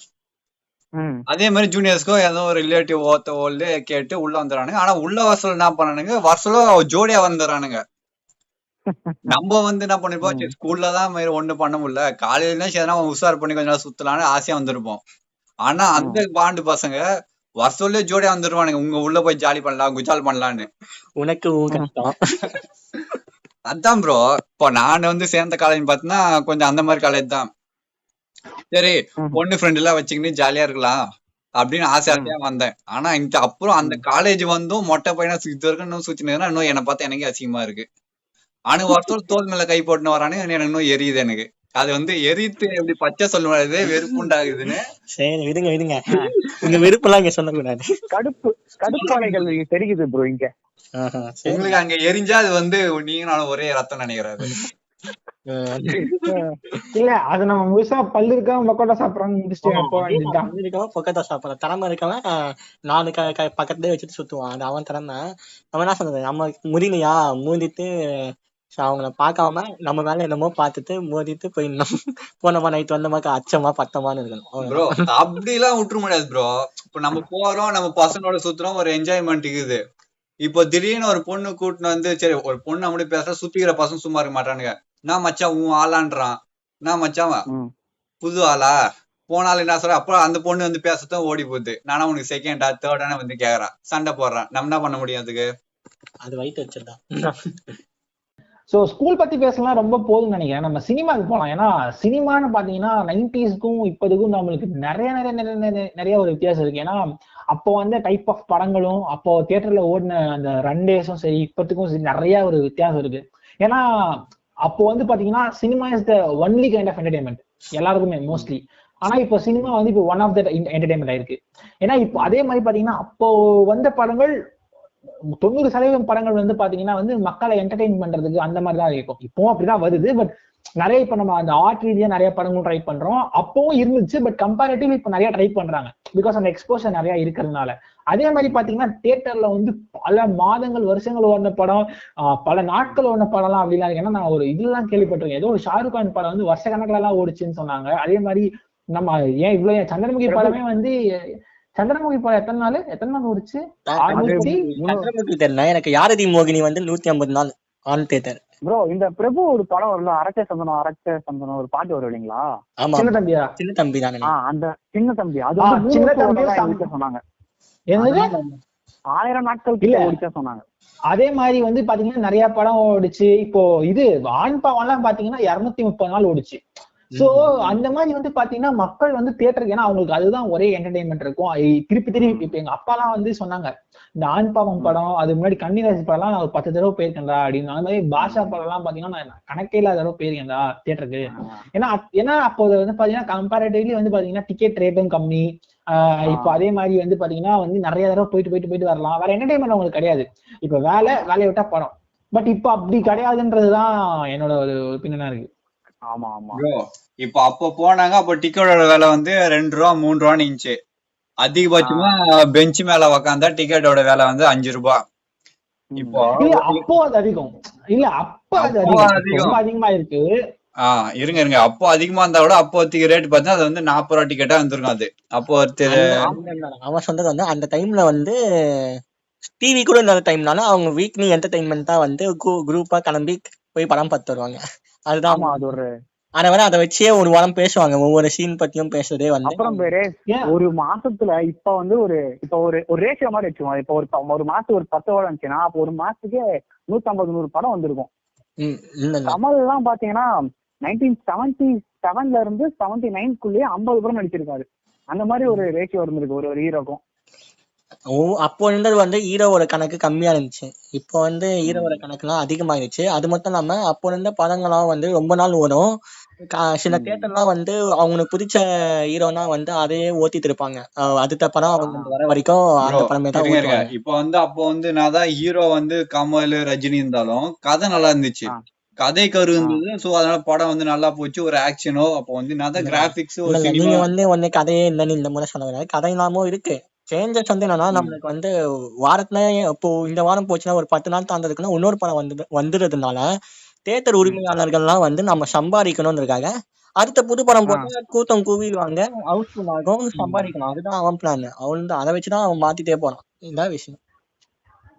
அதே மாதிரி ஜூனியர்ஸ்க்கும் ஏதோ ஒரு ரிலேட்டிவ் ஓல்டு கேட்டு உள்ள வந்துடுறானுங்க. ஆனா உள்ள வருஷம் என்ன பண்ணானுங்க, வருஷம் ஜோடியா வந்துடுறானுங்க. நம்ம வந்து என்ன பண்ணிருப்போம், ஸ்கூல்ல தான் ஒண்ணு பண்ண முடியல, காலையில எதனா உஷார் பண்ணி கொஞ்ச நாள் சுத்தலான்னு ஆசையா வந்திருப்போம். ஆனா அந்த பாண்டு பசங்க வருஷம்ல ஜோடியா வந்துருவானுங்க, உங்க உள்ள போய் ஜாலி பண்ணலாம், குஜால் பண்ணலான்னு. உனக்கு அதான் ப்ரோ, இப்போ நான் வந்து சேர்ந்த காலேஜ் பாத்தீங்கன்னா கொஞ்சம் அந்த மாதிரி காலேஜ் தான். சரி, பொண்ணு ஃப்ரெண்ட் எல்லாம் வச்சுக்கிட்டு ஜாலியா இருக்கலாம் அப்படின்னு ஆசையா வந்தேன். ஆனா அப்புறம் அந்த காலேஜ் வந்தும் மொட்டை பையனா இது வரைக்கும் இன்னும் சுத்தினா இன்னும் என்னை பார்த்தா எனக்கே அசிங்கமா இருக்கு. ஆனா வருஷம் தோல் மேல கை போட்டுன்னு வரானு எனக்கு இன்னும் எரியுது. எனக்கு அது வந்து எரித்து எப்படி பச்சை சொல்லுவாரு, வெறுப்புண்டாகுதுன்னு. சரி விடுங்க இங்க வெறுப்பெல்லாம் இங்க சொல்லக்கூடாது. கடுப்பானைகள் தெரியுது ப்ரோ இங்க. உங்களுக்கு அங்க எரிஞ்சா அது வந்து நீங்க நானும் ஒரே ரத்தம் நினைக்கிறாரு. இல்ல அது நம்ம முழுசா பல்லு இருக்காம பக்கோட்டா சாப்பிடறான்னு பக்கோட்டா சாப்பிடலாம். திறமை இருக்கவன் 4 பக்கத்துலயே வச்சுட்டு சுத்துவான், அது அவன் திறமை. நம்ம என்ன சொல்றது, நம்ம முடியலையா மூடிட்டு அவங்கள பாக்காம நம்ம மேல என்னமோ பாத்துட்டு மோதிட்டு போயிடணும். போனமா நைட் வந்தமா அச்சமா பத்தமானு இருக்கணும் ப்ரோ. அப்படி எல்லாம் விட்டுற முடியாது ப்ரோ. இப்ப நம்ம போறோம், நம்ம பசங்களோட சுத்துறோம், ஒரு என்ஜாய்மெண்ட் இருக்குது. இப்போ திடீர்னு ஒரு பொண்ணு கூட்டின்னு வந்து, சரி ஒரு பொண்ணு அப்படி பேசுற, சுத்திக்கிற பசங்க சும்மா இருக்க மாட்டானுங்க. நான் மச்சான் உன் ஆளான்றான், நான் மச்சான் புது ஆளா போனாலும் என்ன சொல்ற. அப்புறம் அந்த பொண்ணு வந்து பேசத்தான் ஓடி போகுது, நானா உனக்கு செகண்டா தேர்டான வந்து கேக்குறான், சண்டை போடுறான். நம்ம என்ன பண்ண முடியும் அதுக்கு? அது வயிற்று வச்சிருந்தா. சோ ஸ்கூல் பத்தி பேசலாம் ரொம்ப போதும்னு நினைக்கிறேன். நம்ம சினிமாவுக்கு போலாம். ஏன்னா சினிமான்னு பாத்தீங்கன்னா 90ஸ்க்கும் இப்போதுக்கும் நம்மளுக்கு நிறைய ஒரு வித்தியாசம் இருக்கு. ஏன்னா அப்போ வந்து டைப் ஆஃப் படங்களும் அப்போ தியேட்டர்ல ஓடின அந்த ரன் டேஸும் சரி இப்பத்துக்கும் சரி நிறைய ஒரு வித்தியாசம் இருக்கு. ஏன்னா அப்போ வந்து பாத்தீங்கன்னா cinema is the only kind of entertainment எல்லாருக்குமே மோஸ்ட்லி. ஆனா இப்போ சினிமா வந்து இப்போ ஒன் ஆஃப் த என்டர்டைன்மெண்ட் ஆயிருக்கு. ஏன்னா இப்போ அதே மாதிரி பாத்தீங்கன்னா அப்போ வந்த படங்கள் 90% படங்கள் வந்து பாத்தீங்கன்னா வந்து மக்களை என்டர்டெயின் பண்றதுக்கு அந்த மாதிரிதான் இருக்கும். இப்பவும் அப்படிதான் வருது. பட் நிறைய இப்ப நம்ம அந்த ஆர்ட் ரீதியா நிறைய படங்கள் ட்ரை பண்றோம். அப்பவும் இருந்துச்சு, பட் கம்பேரிட்டிவ் இப்ப நிறைய ட்ரை பண்றாங்க பிகாஸ் அந்த எக்ஸ்போஷர் நிறைய இருக்கிறதுனால. அதே மாதிரி பாத்தீங்கன்னா தியேட்டர்ல வந்து பல மாதங்கள் வருஷங்கள் ஓடின படம், பல நாட்கள் ஓடின படம்லாம் அப்படிலாம் இருக்கு. ஏன்னா நான் ஒரு இதுலாம் கேள்விப்பட்டிருக்கேன், ஏதோ ஒரு ஷாருக் கான் படம் வந்து வருஷ கணக்கில எல்லாம் ஓடிச்சுன்னு சொன்னாங்க. அதே மாதிரி நம்ம ஏன் இவ்வளவு சந்திரமுகி படமே வந்து சந்திரமுகி படம் எத்தனை நாள் ஓடிச்சு? எனக்கு யாரதி மோகினி வந்து 150 நாள் ஆன் தியேட்டர். ப்ரோ இந்த பிரபு ஒரு படம் வரல, அரச்ச சந்தனம் ஒரு பாட்டு வரும் இல்லைங்களா? ஆமா, சின்ன தம்பியா? சின்ன தம்பி தானே. அந்த சின்ன தம்பி, அது சின்ன தம்பி சொன்னாங்க. 1000 நாட்களுக்கு ஓடிச்சா சொன்னாங்க. அதே மாதிரி வந்து பாத்தீங்கன்னா நிறைய படம் ஓடிச்சு. இப்போ இது ஆண் பாவம் எல்லாம் பாத்தீங்கன்னா 230 நாள் ஓடிச்சு. சோ அந்த மாதிரி வந்து பாத்தீங்கன்னா மக்கள் வந்து தியேட்டருக்கு, ஏன்னா அவங்களுக்கு அதுதான் ஒரே என்டர்டைன்மெண்ட் இருக்கும். திருப்பி இப்ப எங்க அப்பா எல்லாம் வந்து சொன்னாங்க, இந்த ஆண் பாவம் படம், அது முன்னாடி கன்னிராசி படம் எல்லாம் நான் ஒரு 10 தடவை போயிருக்கேன்டா அப்படின்னு. அந்த மாதிரி பாஷா படம் எல்லாம் பாத்தீங்கன்னா நான் கணக்கே இல்லாத தடவை போயிருக்கேன்டா தியேட்டருக்கு. ஏன்னா அப்போ வந்து பாத்தீங்கன்னா கம்பேரிட்டிவ்லி வந்து பாத்தீங்கன்னா டிக்கெட் ரேட்டும் கம்மி. இப்போ அதே மாதிரி வந்து பாத்தீங்கன்னா வந்து நிறைய தடவை போயிட்டு வரலாம். வேற என்டர்டைன்மெண்ட் அவங்களுக்கு கிடையாது. இப்ப வேலையை விட்டா படம், பட் இப்ப அப்படி கிடையாதுன்றதுதான் என்னோட ஒரு ஒப்பீனியனா இருக்கு. ஆமா ஆமா ப்ரோ இப்போ அப்போ போனாங்க, அப்போ டிக்கெட்டோட விலை வந்து 2 ரூபா 3 ரூபான்னு இருந்துச்சு. அதிகபட்சமா பெஞ்ச் மேல உக்காந்தா டிக்கெட்டோட விலை வந்து 5 ரூபாய். இப்போ இல்ல அப்போ அது அதிகம், இல்ல அப்ப அது அப்போ அதிகம், அதிகம். ரொம்ப அதிகமா இருக்கு. இருங்க அப்போ அதிகமா இருந்தா கூட அப்போதைக்கு ரேட் பார்த்தா அது வந்து 40 ரூபா டிக்கெட்டா இருந்திருக்கும். அது அப்போ ஒருத்தர் அவன் சொன்னது வந்து அந்த டைம்ல வந்து டிவி கூட இல்லாத டைம்னால அவங்க வீக்லி என்டர்டைன்மெண்டா வந்து குரூப்பா கிளம்பி போய் படம் பார்த்து வருவாங்க. அதுதான் ஆமா அது ஒரு ஆனா வேற அதை வச்சே ஒரு வாரம் பேசுவாங்க, ஒவ்வொரு சீன் பத்தியும் பேசுறதே வந்து. அப்புறம் பேரு ஒரு மாசத்துல இப்ப வந்து ஒரு ரேஷியோ மாதிரி வச்சுக்கோங்க. இப்ப ஒரு மாசத்துக்கு ஒரு 10 படம் இருந்துச்சுன்னா அப்போ ஒரு மாசத்துக்கு 150-100 படம் வந்திருக்கும். கமல் எல்லாம் பாத்தீங்கன்னா 1977 இருந்து 79 50 படம் நடிச்சிருக்காரு. அந்த மாதிரி ஒரு ரேஷியோ இருந்திருக்கு ஒரு ஹீரோக்கும். அப்போ இருந்தது வந்து ஹீரோவோட கணக்கு கம்மியா இருந்துச்சு, இப்போ வந்து ஹீரோவோட கணக்குலாம் அதிகமாயிருச்சு. அது மட்டும் இல்லாம அப்போ இருந்த படங்கள்லாம் வந்து ரொம்ப நாள் ஓடும். சில தியேட்டர்லாம் வந்து அவங்களுக்கு பிடிச்ச ஹீரோனா வந்து அதையே ஓட்டிட்டு இருப்பாங்க. அடுத்த படம் அவங்க வர வரைக்கும் அந்த படமே தான் ஓட்டுவாங்க. இப்போ வந்து அப்போ வந்து நான் தான் ஹீரோ வந்து கமல் ரஜினி இருந்தாலும் கதை நல்லா இருந்துச்சு, கதை கரு இருந்தது. சோ அதனால படம் வந்து நல்லா போச்சு. ஒரு ஆக்ஷனோ அப்போ வந்து நான் தான் கிராபிக்ஸ் ஒரு நீங்க வந்து ஒண்ணு கதையே இல்லைன்னு இந்த முறை சொல்ல முடியாது, கதை இல்லாம இருக்கு. சேஞ்சஸ் வந்து என்னன்னா நம்மளுக்கு வந்து வாரத்துல இப்போ இந்த வாரம் போச்சுன்னா ஒரு 10 நாள் தாண்டதுக்குன்னா இன்னொரு படம் வந்துடுறதுனால தியேட்டர் உரிமையாளர்கள்லாம் வந்து நம்ம சம்பாதிக்கணும்ன்றதுக்காக அடுத்த புது படம் போட்டு கூட்டம் கூவிடுவாங்க, ஹவுஸ்ஃபுல் ஆகும், சம்பாதிக்கணும். அதுதான் அவன் பிளான். அவன் அதை வச்சுதான் அவன் மாத்திட்டே போறான். இதான் விஷயம்.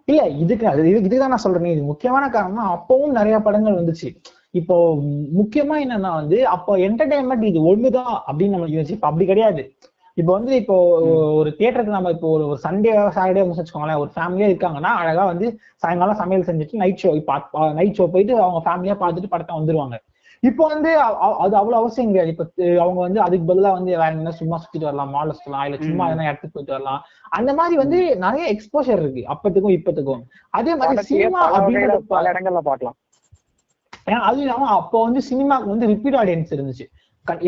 இல்ல இதுதான் நான் சொல்றேன். இது முக்கியமான காரணம். அப்பவும் நிறைய படங்கள் வந்துச்சு. இப்போ முக்கியமா என்னன்னா வந்து அப்போ என்டர்டைன்மெண்ட் இது ஒண்ணுதான் அப்படின்னு நம்ம யோசிச்சு, இப்ப அப்படி கிடையாது. இப்போ வந்து இப்போ ஒரு தியேட்டருக்கு நம்ம இப்போ ஒரு சண்டே சாட்டர்டே வச்சுக்கோங்களேன், ஒரு ஃபேமிலியா இருக்காங்கன்னா அழகா வந்து சாயங்காலம் சமையல் செஞ்சுட்டு நைட் ஷோ போயிட்டு அவங்க ஃபேமிலியா பார்த்துட்டு படத்தை வந்துருவாங்க. இப்போ வந்து அது அவ்வளவு அவசியம் கிடையாது. இப்ப அவங்க வந்து அதுக்கு பதிலா வந்து வேற என்ன சும்மா சுத்திட்டு வரலாம், மால்ல சுத்தலாம், இல்ல சும்மா எதனா இடத்துக்கு போயிட்டு வரலாம். அந்த மாதிரி வந்து நிறைய எக்ஸ்போஷர் இருக்கு அப்பத்துக்கும் இப்பத்துக்கும். அதே மாதிரி சினிமா அப்படின்றது பல இடங்கள்ல பார்க்கலாம். ஏன்னா அது இல்லாம அப்போ வந்து சினிமாக்கு வந்து ரிப்பீட் ஆடியன்ஸ் இருந்துச்சு.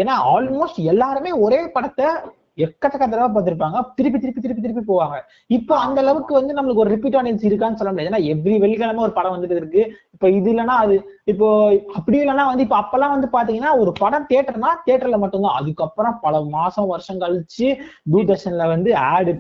ஏன்னா ஆல்மோஸ்ட் எல்லாருமே ஒரே படத்தை எக்கச்சக்க தடவை பார்த்திருப்பாங்க, திருப்பி திருப்பி திருப்பி திருப்பி போவாங்க. இப்போ அந்த அளவுக்கு வந்து நம்மளுக்கு ஒரு ரிப்பீட் ஆடியன்ஸ் இருக்கான்னு சொல்ல முடியாது. ஏன்னா எவ்ரி வெள்ளிக்கிழமை ஒரு படம் வந்துட்டு இருக்கு. இப்ப இது இல்லைன்னா அது, இப்போ அப்படி இல்லைன்னா வந்து இப்ப அப்பெல்லாம் வந்து பாத்தீங்கன்னா ஒரு படம் தியேட்டர்னா தியேட்டர்ல மட்டும்தான். அதுக்கப்புறம் பல மாசம் வருஷம் கழிச்சு தூர்தர்ஷன்ல வந்து ஆடு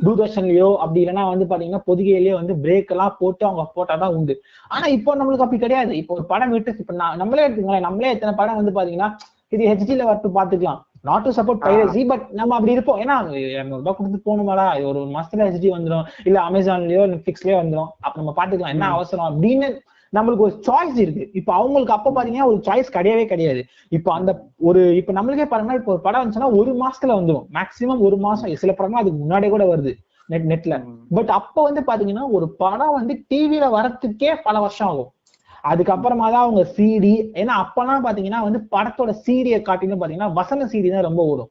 தூர்தர்ஷன்லயோ அப்படி இல்லைன்னா வந்து பாத்தீங்கன்னா பொதிகையிலயோ வந்து பிரேக் எல்லாம் போட்டு அவங்க போட்டாதான் உண்டு. ஆனா இப்போ நம்மளுக்கு அப்படி கிடையாது. இப்போ ஒரு படம் விட்டு இப்ப நம்மளே எடுத்துக்கலாம், நம்மளே எத்தனை படம் வந்து பாத்தீங்கன்னா இது ஹெச்டில வரட்டு பாத்துக்கலாம், not to support piracy, but நம்ம அப்படி இருப்போம். ஏன்னா 200 ரூபாய் கொடுத்து போகணுமாடா, ஒரு மாசத்துல ஹெச்டி வந்துடும், இல்ல அமேசான்லயோ நெட்ஃபிளிக்ஸ்லயோ வந்துடும், அப்ப நம்ம பாத்துக்கலாம், என்ன அவசரம் அப்படின்னு நம்மளுக்கு ஒரு சாய்ஸ் இருக்கு. இப்ப அவங்களுக்கு அப்ப பாத்தீங்கன்னா ஒரு சாய்ஸ் கிடையவே கிடையாது. இப்ப அந்த இப்ப நம்மளுக்கே பாருங்கன்னா இப்ப ஒரு படம் வந்துச்சுன்னா ஒரு மாசத்துல வந்துடும், மேக்சிமம் ஒரு மாசம், சில படம்லாம் அதுக்கு முன்னாடியே கூட வருது நெட்ல. பட் அப்ப வந்து பாத்தீங்கன்னா ஒரு படம் வந்து டிவில வரத்துக்கே பல வருஷம் ஆகும். அதுக்கப்புறமா தான் அவங்க சிடி, ஏன்னா அப்பெல்லாம் பாத்தீங்கன்னா வந்து படத்தோட சீடியை காட்டிலும் பாத்தீங்கன்னா வசன சீடி தான் ரொம்ப ஓடும்.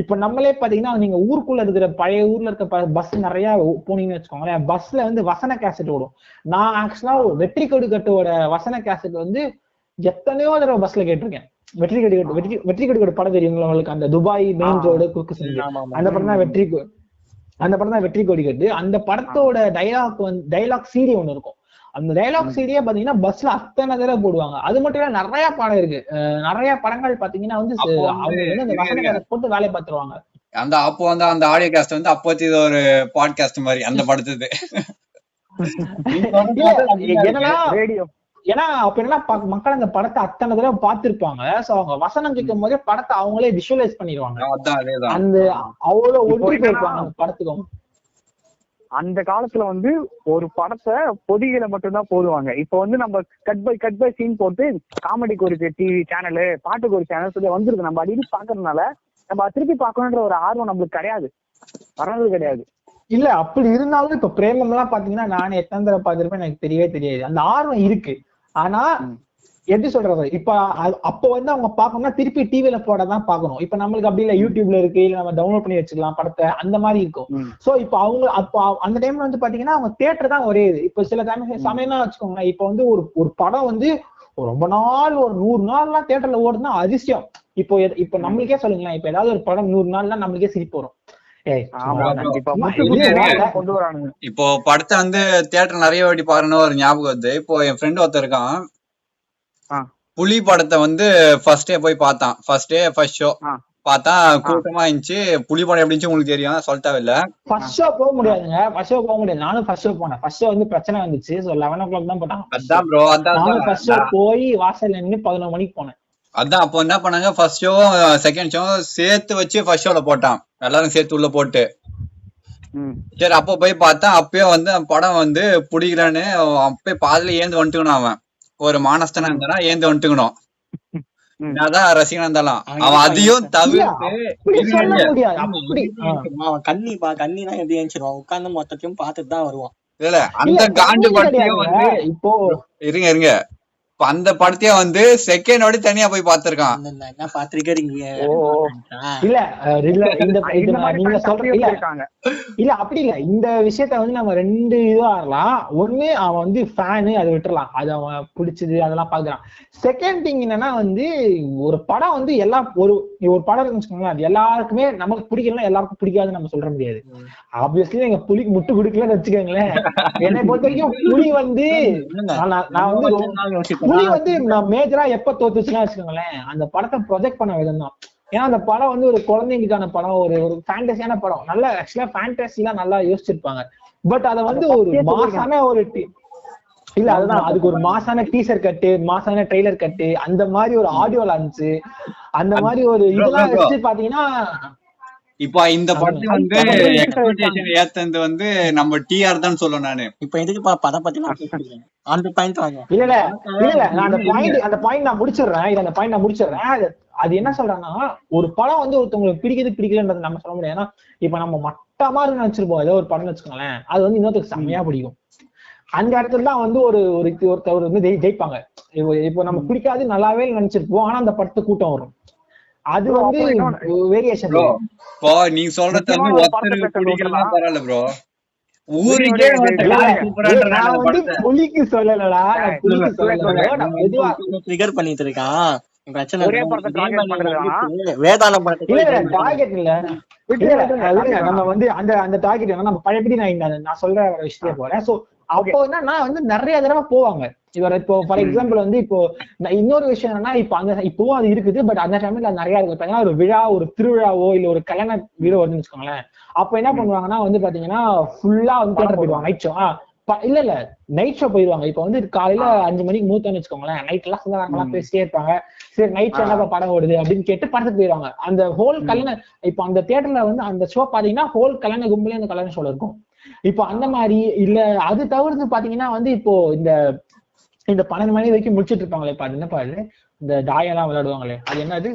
இப்ப நம்மளே பாத்தீங்கன்னா நீங்க ஊருக்குள்ள இருக்கிற பழைய ஊர்ல இருக்க பஸ் நிறைய போனீங்கன்னு வச்சுக்கோங்களேன், பஸ்ல வந்து வசன கேசட் ஓடும். நான் ஆக்சுவலா வெற்றி கொடிக்கட்டோட வசன கேசட் வந்து எத்தனையோ தடவை பஸ்ல கேட்டிருக்கேன். வெற்றி கொடிக்கட்டு படம் தெரியுங்களா உங்களுக்கு? அந்த துபாய் மெயின் ரோடு குறுக்கு செஞ்சு அந்த படம் தான் வெற்றி கொடிக்கட்டு. அந்த படத்தோட டைலாக் சீடி ஒண்ணு இருக்கும். அந்த டைலாக் சீடியே பாத்தீங்கன்னா பஸ்ல அத்தனை தடவை போடுவாங்க. அது மட்டும் இல்ல நிறைய படம் இருக்கு, நிறைய படங்கள் பாத்தீங்கன்னா வந்து அவங்க வந்து அந்த வசன கேசட் போட்டு வேலையை பார்த்துருவாங்க. அப்போ வந்து அந்த ஆடியோ காஸ்ட் வந்து அப்போது இது ஒரு பாட்காஸ்ட் மாதிரி அந்த படத்துக்கு. ஏன்னா அப்ப என்ன மக்கள் அந்த படத்தை அத்தனை தடவை பார்த்திருப்பாங்க. சோ அவங்க வசனம் கேட்கும் போதே படத்தை அவங்களே விஷுவலைஸ் பண்ணிடுவாங்க. அந்த அவ்வளவு ஒன்று இருப்பாங்க அந்த படத்துக்கும். அந்த காலத்துல வந்து ஒரு படத்தை பொதிகளை மட்டும்தான் போடுவாங்க. இப்ப வந்து நம்ம கட் பை சீன் போட்டு காமெடிக்கு ஒரு டிவி சேனலு, பாட்டுக்கு ஒரு சேனல் சொல்லி வந்துருக்கு. நம்ம அடிக்கடி பாக்குறதுனால நம்ம திருப்பி பார்க்கணுன்ற ஒரு ஆர்வம் நம்மளுக்கு கிடையாது, வர்றது கிடையாது. இல்ல அப்படி இருந்தாலும் இப்ப பிரேமம் எல்லாம் பாத்தீங்கன்னா நானே எத்தனை தடவை பார்த்திருப்பேன் எனக்கு தெரியவே தெரியாது. அந்த ஆர்வம் இருக்கு. ஆனா எப்படி சொல்றது, இப்ப அப்ப வந்து அவங்க பாக்கணும்னா திருப்பி டிவில போடதான் பாக்கணும். இப்ப நம்மளுக்கு அப்படி இல்ல, யூடியூப்ல இருக்கு, இல்ல நம்ம டவுன்லோட் பண்ணி வச்சுக்கலாம் படத்தை, அந்த மாதிரி இருக்கும். சோ இப்ப அவங்க அப்ப அந்த டைம்ல வந்து பாத்தீங்கன்னா அவங்க தியேட்டர் தான் ஒரே இது. இப்ப சில சமயம்னா வச்சுக்கோங்க, இப்ப வந்து ஒரு படம் வந்து ரொம்ப நாள் ஒரு 100 நாள்லாம் தியேட்டர்ல ஓடுனா அதிசயம். இப்போ நம்மளுக்கே சொல்லுங்களேன், இப்ப ஏதாவது ஒரு படம் 100 நாள்லாம் நம்மளுக்கே சிரிப்பு வரும். ஏய் ஆமா சும்மா கண்டிப்பா சும்மா முத்து இருங்க எதுக்கு இருங்க. கொண்டு வரானுங்க. இப்போ படத்தை வந்து தியேட்டர் நிறைய வாட்டி பாருன்னு ஒரு ஞாபகம் வருது. இப்போ என் ஃப்ரெண்ட் ஒருத்தர் இருக்கான், ஆ புலி படத்தை வந்து ஃபர்ஸ்ட் டே போய் பார்த்தான். ஃபர்ஸ்ட் ஷோ ஆ பார்த்தா ஆ கூட்டமா இருந்துச்சு. புலி படம் எப்படி இருந்துச்சு உங்களுக்கு தெரியும், சொல்லிட்டாவே இல்ல. ஆ ஃபர்ஸ்ட் ஷோ போக முடியாதுங்க. ஃபர்ஸ்ட் ஷோ போக முடியாது. நானும் ஃபர்ஸ்ட் ஷோ போனேன். ஃபர்ஸ்ட் ஷோ வந்து பிரச்சனை வந்துச்சு. ஸோ 11 o'clock தான் போட்டாங்க ஃபர்ஸ்ட் ஷோ. அதான் ப்ரோ, அதான் நானும் ஃபர்ஸ்ட் ஷோ போய் வாசல்ல நின்று 11 மணிக்கு போனேன். அதான் அப்போ என்ன பண்ணாங்க, ஃபர்ஸ்ட் ஷோ செகண்ட் ஷோ சேர்த்து வச்சு ஃபர்ஸ்ட் ஷோல போட்டான், எல்லாரும் சேர்த்து உள்ள போட்டு. ம் சரி அப்போ போய் பார்த்தா அப்பயே வந்து படம் வந்து பிடிக்கிறான்னு அப்பயே பாதியில ஏந்து வந்துட்டுக்கணும். அவன் ஒரு மானஸ்தனா ம் இருந்தானா ஏந்து வந்துட்டுக்கணும். ம் என்னதான் ரசிகனா இருந்தாலும் அவன் அவன் எப்ப அதையும் ஏன்ச்சான்? இல்ல தவிர்த்து அப்படி இருங்க சொல்ல இருங்க. முடியாது. ஆமா அப்படி எப்படி ஏஞ்சிருவான் அவன்? கண்ணினா எப்படி ஏஞ்சிருவான்? உட்கார்ந்து மொத்தத்தையும் பார்த்துட்டு தான் வருவான். இல்ல இல்ல அந்த காண்டு கண்ணின்னு படத்தையும் கிடையாதுங்க. வந்து இப்போ இருங்க இருங்க. இப்ப அந்த படத்தையே வந்து செகண்ட் வாட்டி தனியா போய் பார்த்திருக்கான். என்ன பாத்திருக்கீங்க? ஓ ஓ. இல்ல இந்த இந்த மாதிரி நீங்க ஃபேன்ஸ் சொல்ற அப்படியே இல்ல இருக்காங்க. இல்ல அப்படி இல்ல. இந்த விஷயத்த வந்து நம்ம 2 இதுவா ஆகலாம். ஒண்ணு அவன் வந்து ஃபேனு, அதை விட்டுறலாம், அது அவன் பிடிச்சது அதெல்லாம் பாக்குறான். செகண்ட் திங் என்னன்னா வந்து ஒரு படம் வந்து ஒரு படம் இருக்குன்னு வச்சுக்கோங்களேன், அது எல்லாருக்குமே நமக்கு பிடிக்கலன்னா எல்லாருக்கும் பிடிக்காதுன்னு நம்ம சொல்ல முடியாது. ஆப்வியஸ்லி எங்க புலிக்கு முட்டு பிடிக்கலன்னு வச்சுக்கோங்களேன். என்னை பொறுத்த வரைக்கும் புலி வந்து நான் வந்து புலி வந்து நான் மேஜரா எப்ப தோத்துச்சுன்னா வச்சுக்கோங்களேன், அந்த படத்தை ப்ரொஜெக்ட் பண்ண விதம் தான். ஏன்னா அந்த படம் வந்து ஒரு குழந்தைங்களுக்கான படம், ஒரு ஃபேண்டசியான படம். நல்லா ஆக்சுவலா ஃபேண்டசிலாம் நல்லா யோசிச்சிருப்பாங்க. பட் அதை வந்து ஒரு மாசான ஒரு இல்ல அதுதான், அதுக்கு ஒரு மாசான டீசர் கட்டு, மாசான ட்ரெய்லர் கட்டு, அந்த மாதிரி ஒரு ஆடியோ லான்ச், அந்த மாதிரி ஒரு இதெல்லாம் வச்சு பாத்தீங்கன்னா இப்ப இந்த படத்துல வந்து எக்ஸ்பெக்டேஷன் ஏத்தது வந்து நம்ம டிஆர் தான் சொல்லுவேன் நானு. இப்ப எதுக்கு படம் பத்தி நான் பேசிக்கிறேன்? அந்த பாயிண்ட் வாங்க. இல்ல நான் அந்த பாயிண்ட் நான் முடிச்சிடுறேன். இது அந்த பாயிண்ட் நான் முடிச்சிடுறேன். அது என்ன சொல்றாங்கன்னா, ஒரு படம் வந்து ஒருத்தவங்களுக்கு பிடிக்கலன்றது நம்ம சொல்ல முடியாது. ஏன்னா இப்ப நம்ம மட்டமா இருந்து வச்சிருப்போம் ஏதோ ஒரு படம் வச்சுக்கோங்களேன், அது வந்து இன்னொருத்தருக்கு செம்மையா பிடிக்கும். அந்த இடத்துல தான் வந்து ஒருத்தர் வந்து ஜெயிப்பாங்க. இப்போ நம்ம பிடிக்காது நல்லாவே நினைச்சிருப்போம், ஆனா அந்த படத்துக்கு கூட்டம் வரும். அது வந்து வேரியேஷன். இப்போ நீங்க சொல்றது வந்து ஒருத்தருக்கு பிடிக்கலாம் பரவாயில்ல ப்ரோ, ஊருக்கே நான் வந்து புலிக்கு சொல்லலடா, நான் புலிக்கு சொல்லல. ட்ரிகர் பண்ணிட்டு இருக்கான் பிரச்சனை. ஒரே படத்தை டார்கெட் பண்றதுனா வேதாள படத்தை இல்ல டார்கெட் இல்ல. நம்ம வந்து அந்த டார்கெட் என்ன, நம்ம பழையபடி நான் சொல்ற விஷயத்தையே போறேன். சோ அப்போ என்னன்னா வந்து நிறைய தடவை போவாங்க. இவர் இப்போ ஃபார் எக்ஸாம்பிள் வந்து இப்போ இன்னொரு விஷயம் என்னன்னா, இப்பவும் அது இருக்குது. பட் அந்த டைம்ல நிறைய இருக்கு. பாத்தீங்கன்னா ஒரு விழா, ஒரு திருவிழாவோ இல்ல ஒரு கல்யாண வீடோ வருதுன்னு வச்சுக்கோங்களேன், அப்ப என்ன பண்ணுவாங்கன்னா வந்து பாத்தீங்கன்னா ஃபுல்லா வந்து தேட்டர் போயிடுவாங்க. நைட் ஷோ இல்ல நைட் ஷோ போயிடுவாங்க. இப்ப வந்து காலையில 5 மணிக்கு மூத்தன்னு வச்சுக்கோங்களேன், நைட் எல்லாம் சொந்தக்காரங்கெல்லாம் பேசிட்டே இருப்பாங்க. சரி நைட் ஷோ என்ன படம் ஓடுது அப்படின்னு கேட்டு படத்துக்கு போயிடுவாங்க. அந்த ஹோல் கல்யாண இப்ப அந்த தியேட்டர்ல வந்து அந்த ஷோ பாத்தீங்கன்னா ஹோல் கல்யாண கும்பலே அந்த கல்யாண ஷோல இருக்கும். இப்போ அந்த மாதிரி இல்ல. அது தவிர்த்து பாத்தீங்கன்னா வந்து இப்போ இந்த 12 மணி வரைக்கும் முடிச்சிட்டு இருப்பாங்களே, அது என்ன பாரு, இந்த தாயெல்லாம் விளையாடுவாங்களே, அது என்னது,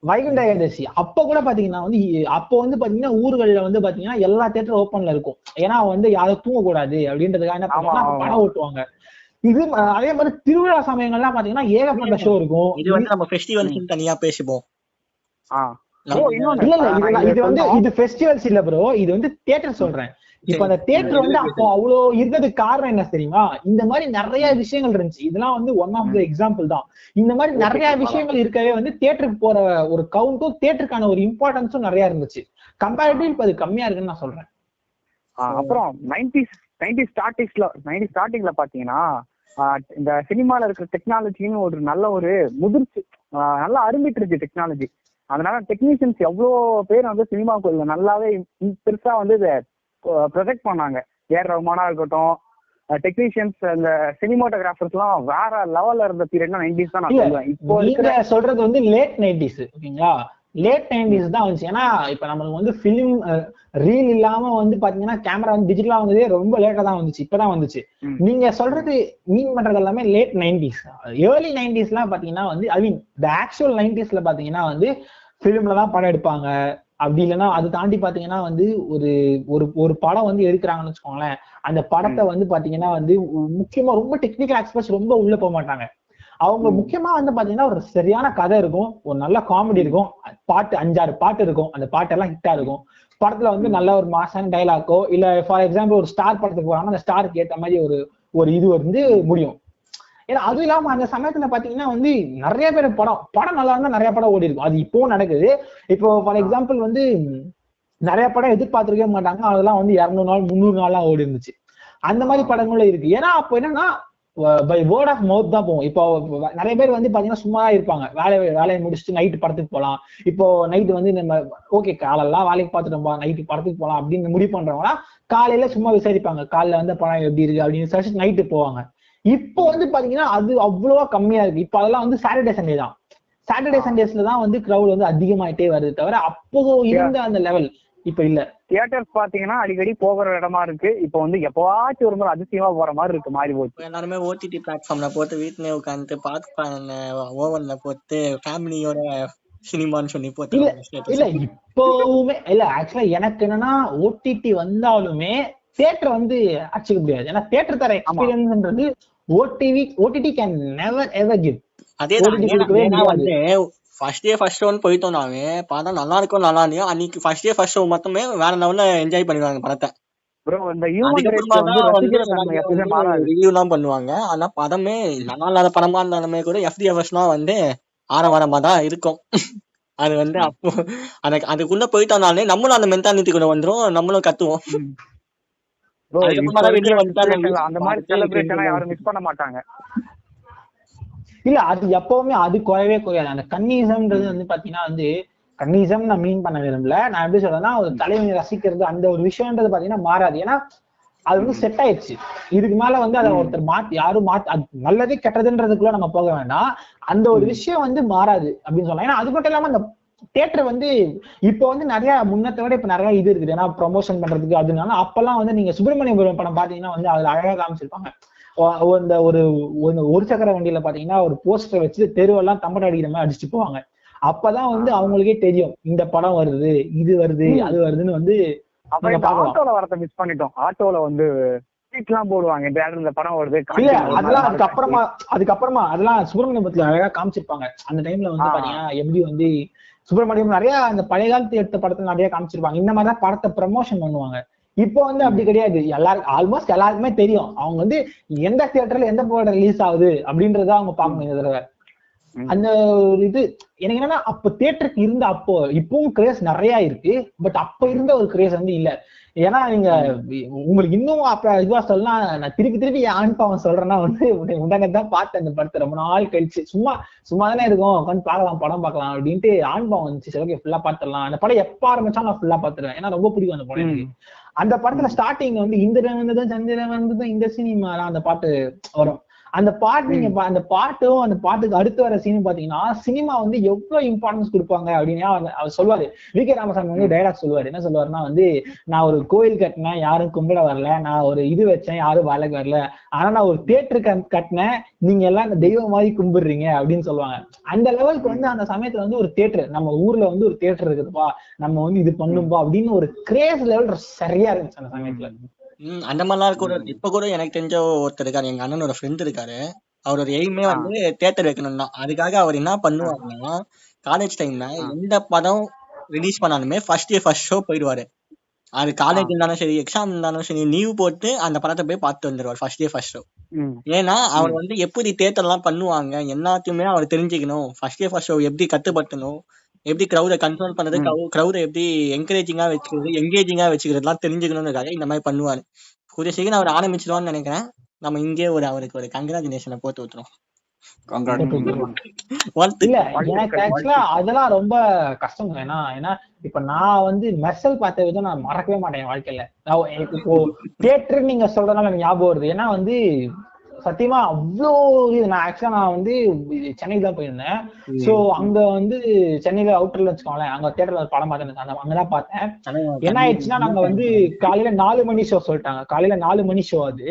வைகுண்ட ஏகாதசி. அப்ப கூட பாத்தீங்கன்னா வந்து பாத்தீங்கன்னா ஊர்கள்ல வந்து பாத்தீங்கன்னா எல்லா தியேட்டரும் ஓப்பன்ல இருக்கும். ஏன்னா வந்து யாரும் தூங்கக்கூடாது அப்படின்றதுக்காக என்ன பண்ணுவாங்கன்னா படம் ஓட்டுவாங்க. இது அதே மாதிரி திருவிழா சமயங்கள்லாம் பாத்தீங்கன்னா ஏகப்பட்ட ஷோ இருக்கும். இது வந்து நம்ம ஃபெஸ்டிவல்ஸ் தனியா பேசிப்போம். இது ஃபெஸ்டிவல்ஸ் இல்ல ப்ரோ, இது வந்து தியேட்டர் சொல்றேன். இப்ப அந்த தியேட்டர் வந்து அப்போ அவ்வளவு இருந்ததுக்கு காரணம் என்ன தெரியுமா, இந்த மாதிரி நிறைய விஷயங்கள் இருந்துச்சு. இதெல்லாம் வந்து ஒன் ஆஃப் த எக்ஸாம்பிள் தான். இந்த மாதிரி நிறைய விஷயங்கள் இருக்கவே வந்து தியேட்டருக்கு போற ஒரு கவுண்டும் தியேட்டருக்கான ஒரு இம்பார்ட்டன்ஸும் நிறைய இருந்துச்சு. கம்பேரிட்டிவ் இப்ப அது கம்மியா இருக்குன்னு நான் சொல்றேன். அப்புறம் 90s ஸ்டார்டிங்ல பாத்தீங்கன்னா இந்த சினிமால இருக்கிற டெக்னாலஜின்னு ஒரு நல்ல ஒரு முதிர்ச்சி, நல்லா அரும்பிட்டு இருக்கு டெக்னாலஜி. அதனால டெக்னீஷியன்ஸ் எவ்வளவு பேர் வந்து சினிமாக்குள்ள நல்லாவே பெருசா வந்து இதை ப்ரொஜெக்ட் பண்ணாங்க. ஏஆர் ரஹ்மானா இருக்கட்டும், டெக்னீஷியன்ஸ், அந்த சினிமாட்டோகிராஃபர்ஸ் எல்லாம் வேற லெவல்ல இருந்த பீரியட்னா 90s தான் நான் சொல்லுவேன். இப்போ நீங்க சொல்றது வந்து லேட் 90s ஓகேங்களா, லேட் 90s தான் வந்துச்சு. ஏன்னா இப்ப நம்மளுக்கு வந்து பிலிம் ரீல் இல்லாம வந்து பாத்தீங்கன்னா கேமரா வந்து டிஜிட்டலா வந்ததே ரொம்ப லேட்டா தான் வந்துச்சு, இப்பதான் வந்துச்சு. நீங்க சொல்றது மீன் பண்றது எல்லாமே லேட் 90s. ஏர்லி 90s எல்லாம் பாத்தீங்கன்னா வந்து ஐ மீன் த ஆக்சுவல் 90sல பாத்தீங்கன்னா வந்து பிலிம்ல தான் படம் எடுப்பாங்க. அப்படி இல்லைன்னா அது தாண்டி பாத்தீங்கன்னா வந்து ஒரு படம் வந்து எடுக்கிறாங்கன்னு வச்சுக்கோங்களேன், அந்த படத்தை வந்து பாத்தீங்கன்னா வந்து முக்கியமா ரொம்ப டெக்னிக்கல் எக்ஸ்பர்ட்ஸ் ரொம்ப உள்ள போக மாட்டாங்க. அவங்க முக்கியமா வந்து பாத்தீங்கன்னா ஒரு சரியான கதை இருக்கும், ஒரு நல்ல காமெடி இருக்கும், பாட்டு 5-6 பாட்டு இருக்கும், அந்த பாட்டெல்லாம் ஹிட்டா இருக்கும். படத்துல வந்து நல்ல ஒரு மாசான டைலாக்கோ இல்ல ஃபார் எக்ஸாம்பிள் ஒரு ஸ்டார் படத்துக்கு போறாங்கன்னா அந்த ஸ்டாருக்கு ஏற்ற மாதிரி ஒரு இது வந்து முடியும். ஏன்னா அதுவும் இல்லாம அந்த சமயத்துல பாத்தீங்கன்னா வந்து நிறைய பேர் படம் நல்லா இருந்தா நிறைய படம் ஓடி இருக்கும். அது இப்பவும் நடக்குது. இப்போ ஃபார் எக்ஸாம்பிள் வந்து நிறைய படம் எதிர்பார்த்திருக்கவே மாட்டாங்க, அதெல்லாம் வந்து 200 நாள் 300 நாள்லாம் ஓடி இருந்துச்சு. அந்த மாதிரி படங்களும் இருக்கு. ஏன்னா அப்போ என்னன்னா பை வேர்ட் ஆஃப் மவுத் தான் போகும். இப்போ நிறைய பேர் வந்து பாத்தீங்கன்னா சும்மா இருப்பாங்க, வேலையை முடிச்சுட்டு நைட்டு படத்துக்கு போகலாம். இப்போ நைட்டு வந்து நம்ம ஓகே காலெல்லாம் வேலைக்கு பார்த்துட்டோம்பா, நைட்டு படத்துக்கு போகலாம் அப்படின்னு முடிவு பண்றவங்களா காலையில சும்மா விசாரிப்பாங்க, காலையில வந்து படம் எப்படி இருக்கு அப்படின்னு விசாரிச்சு நைட்டு போவாங்க. இப்போ வந்து பாத்தீங்கன்னா அது அவ்வளவா கம்மியா இருக்கு. இப்போ அதெல்லாம் வந்து சாட்டர்டே சண்டே தான். சாட்டர்டே சண்டேஸ்ல தான் வந்து கிரௌட் வந்து அதிகமாயிட்டே வருது தவிர அப்போ இருந்த அந்த லெவல் இப்ப இல்ல. தியேட்டர்ஸ் பாத்தீங்கன்னா அடிக்கடி போகிற இடமா இருக்கு. இப்போ வந்து எப்பவாச்சும் ஒரு முறை அதிசயமா போற மாதிரி இருக்கு, மாறி போச்சு. எல்லாருமே ஓடிடி பிளாட்ஃபார்ம்ல போட்டு வீட்டுல உட்காந்து பாத்து ஓவன்ல போட்டு ஃபேமிலியோட சினிமான்னு சொல்லி போட்டு இல்ல இப்பவுமே இல்ல. ஆக்சுவலா எனக்கு என்னன்னா ஓடிடி வந்தாலுமே தியேட்டர் வந்து அடிச்சுக்க முடியாது. ஏன்னா தியேட்டர் தர எக்ஸ்பீரியன்ஸ்ன்றது OTT can never ever give. அதேதான் வந்து ஃபர்ஸ்ட் டே ஃபர்ஸ்ட் ஷோன்னு போயிட்டோம்னாவே படம் நல்லா இருக்கும், நல்லா இல்லையோ அன்னைக்கு ஃபர்ஸ்ட் டே ஃபர்ஸ்ட் ஷோ மட்டுமே வேற லெவல்ல என்ஜாய் பண்ணிடுவாங்க படத்தை. ரிவ்யூலாம் பண்ணுவாங்க. ஆனா படமே நல்லா இல்லாத படமா இருந்தாலுமே கூட எஃப்டிஎஃப்எஸ்லாம் வந்து ஆரவாரமா தான் இருக்கும். அது வந்து அப்போ அதுக்குள்ள போயிட்டோம்னாலே நம்மளும் அந்த மென்டாலிட்டி கூட வந்துரும், நம்மளும் கத்துவோம். அந்த மாதிரி செலிப்ரேஷன் யாரும் மிஸ் பண்ண மாட்டாங்க. இல்ல அது எப்பவுமே அது குறையவே குறையாது. அந்த கன்னிசம்ன்றது வந்து பாத்தீங்கன்னா வந்து கன்னிசம் நான் மீன் பண்ண விரும்பல. நான் எப்படி சொல்றேன்னா ஒரு தலைவனை ரசிக்கிறது அந்த ஒரு விஷயம்ன்றது பாத்தீங்கன்னா மாறாது. ஏன்னா அது வந்து செட் ஆயிடுச்சு. இதுக்கு மேல வந்து அதை ஒருத்தர் யாரும் நல்லதே கெட்டதுன்றதுக்குள்ள நம்ம போக வேண்டாம். அந்த ஒரு விஷயம் வந்து மாறாது அப்படின்னு சொல்லலாம். ஏன்னா அது மட்டும் இல்லாம அந்த தியேட்டர் வந்து இப்போ வந்து நிறைய முன்னத்தை விட இப்ப நிறைய இது இருக்குது. ஏன்னா ப்ரொமோஷன் பண்றதுக்கு அதனால அப்பெல்லாம் வந்து நீங்க சுப்பிரமணியம் படம் பாத்தீங்கன்னா வந்து அதுல அழகா காமிச்சிருப்பாங்க. இந்த ஒரு சக்கர வண்டியில பாத்தீங்கன்னா ஒரு போஸ்டர் வச்சு தெருவெல்லாம் தம்பட அடிக்கிற மாதிரி அடிச்சுட்டு போவாங்க. அப்பதான் வந்து அவங்களுக்கே தெரியும் இந்த படம் வருது, இது வருது, அது வருதுன்னு வந்து ஆட்டோல வரத மிஸ் பண்ணிட்டோம். ஆட்டோல வந்து போடுவாங்க இந்த படம் வருது. இல்ல அதெல்லாம் அதுக்கப்புறமா அதெல்லாம் சுப்பிரமணியபுரத்துல அழகா காமிச்சிருப்பாங்க. அந்த டைம்ல வந்து பாத்தீங்கன்னா எப்படி வந்து சுப்பிரமணியம் நிறைய அந்த பழைய காலத்து எடுத்த படத்துல நிறைய காமிச்சிருப்பாங்க. இந்த மாதிரிதான் படத்தை ப்ரமோஷன் பண்ணுவாங்க. இப்போ வந்து அப்படி கிடையாது. ஆல்மோஸ்ட் எல்லாருக்குமே தெரியும் அவங்க வந்து எந்த தியேட்டர்ல எந்த படம் ரிலீஸ் ஆகுது அப்படின்றத அவங்க பார்க்கணும். இந்த தடவை அந்த ஒரு இது எனக்கு என்னன்னா அப்ப தியேட்டருக்கு இருந்த அப்போ இப்பவும் கிரேஸ் நிறைய இருக்கு. பட் அப்ப இருந்த ஒரு கிரேஸ் வந்து இல்ல. ஏன்னா நீங்க உங்களுக்கு இன்னும் அப்ப இதுவா சொல்லலாம், நான் திருப்பி ஆண்பாவன் சொல்றேன்னா வந்து உடனேதான் பார்த்தேன் அந்த படத்தை ரொம்ப நாள் கழிச்சு. சும்மா தானே இருக்கும், உட்காந்து பார்க்கலாம் படம் பார்க்கலாம் அப்படின்ட்டு ஆண்பாவம் வந்துச்சு. சரி ஓகே ஃபுல்லா பாத்துடலாம். அந்த படம் எப்ப ஆரம்பிச்சாலும் நான் ஃபுல்லா பாத்துருவேன். ஏன்னா ரொம்ப பிடிக்கும் அந்த படம் எனக்கு. அந்த படத்துல ஸ்டார்டிங் வந்து இந்திரன் வந்ததும் சந்திரன் வந்ததும் இந்த சினிமா அந்த பாட்டு வரும். அந்த பாட்டு நீங்க அந்த பாட்டுக்கு அடுத்து வர சீன் பாத்தீங்கன்னா சினிமா வந்து எவ்வளவு இம்பார்ட்டன்ஸ் கொடுப்பாங்க அப்படின்னு அவர் சொல்லுவாரு. வி.கே. ராமசாமி வந்து டைலாக் சொல்லுவாரு. என்ன சொல்லுவாருன்னா வந்து நான் ஒரு கோயில் கட்டினேன் யாரும் கும்பிட வரல, நான் ஒரு இது வச்சேன் யாரும் வேலைக்கு வரல, ஆனா நான் ஒரு தியேட்டருக்கு கட்டினேன் நீங்க எல்லாம் இந்த தெய்வம் மாதிரி கும்பிடுறீங்க அப்படின்னு சொல்லுவாங்க. அந்த லெவலுக்கு வந்து அந்த சமயத்துல வந்து ஒரு தியேட்டர், நம்ம ஊர்ல வந்து ஒரு தியேட்டர் இருக்குதுப்பா, நம்ம வந்து இது பண்ணும்பா அப்படின்னு ஒரு கிரேஸ் லெவல் சரியா இருந்துச்சு அந்த சமயத்துல. அந்த மாதிரிலாம் கூட இப்ப கூட எனக்கு தெரிஞ்ச ஒருத்தர் இருக்காரு, எங்க அண்ணனோட ஃப்ரெண்ட் இருக்காரு. அவரோட எய்மே வந்து தியேட்டர் வைக்கணும் தான். அதுக்காக அவர் என்ன பண்ணுவாருன்னா காலேஜ் டைம்ல எந்த படம் ரிலீஸ் பண்ணாலுமே ஃபர்ஸ்ட் டே ஃபர்ஸ்ட் ஷோ போயிடுவாரு. அது காலேஜ் இருந்தாலும் சரி எக்ஸாம் இருந்தாலும் சரி லீவ் போட்டு அந்த படத்தை போய் பார்த்து வந்துடுவார் ஃபர்ஸ்ட் டே ஃபர்ஸ்ட் ஷோ. ஏன்னா அவர் வந்து எப்படி தியேட்டர் எல்லாம் பண்ணுவாங்க எல்லாத்தையுமே அவர் தெரிஞ்சுக்கணும். ஃபர்ஸ்ட் டே ஃபர்ஸ்ட் ஷோ எப்படி கட்டுப்படுத்தணும், எப்படி கிரௌட கண்ட்ரோல் பண்றது, கிரௌட எப்படி என்கரேஜிங்கா வச்சுக்கிறது, என்கேஜிங்கா வச்சுக்கிறதுலாம் தெரிஞ்சுக்கணும்னு இந்த மாதிரி பண்ணுவாரு. கூடிய சீக்கிரம் அவர் ஆரம்பிச்சிடுவான்னு நினைக்கிறேன். நம்ம இங்கே அவருக்கு ஒரு கங்க்ராச்சுலேஷனை போட்டு விட்டுரும். இல்ல எனக்கு ஆக்சுவலா அதெல்லாம் ரொம்ப கஷ்டம். ஏன்னா இப்ப நான் வந்து மெர்சல் பார்த்த விதம் நான் மறக்கவே மாட்டேன் வாழ்க்கையில. இப்போ தியேட்டர் நீங்க சொல்றதுனால எனக்கு ஞாபகம் வருது. ஏன்னா வந்து சத்தியமா அவ்வளோ நான் ஆக்சுவலா நான் வந்து சென்னைக்கு தான் போயிருந்தேன். சோ அங்க வந்து சென்னையில அவுட்டர்ல வச்சுக்கோங்களேன், அங்க தியேட்டர்ல படம் பார்த்தேன், அங்கதான் பார்த்தேன். என்ன ஆயிடுச்சுன்னா நாங்க வந்து காலையில 4 மணி ஷோ சொல்லிட்டாங்க, காலையில 4 மணி ஷோ அது.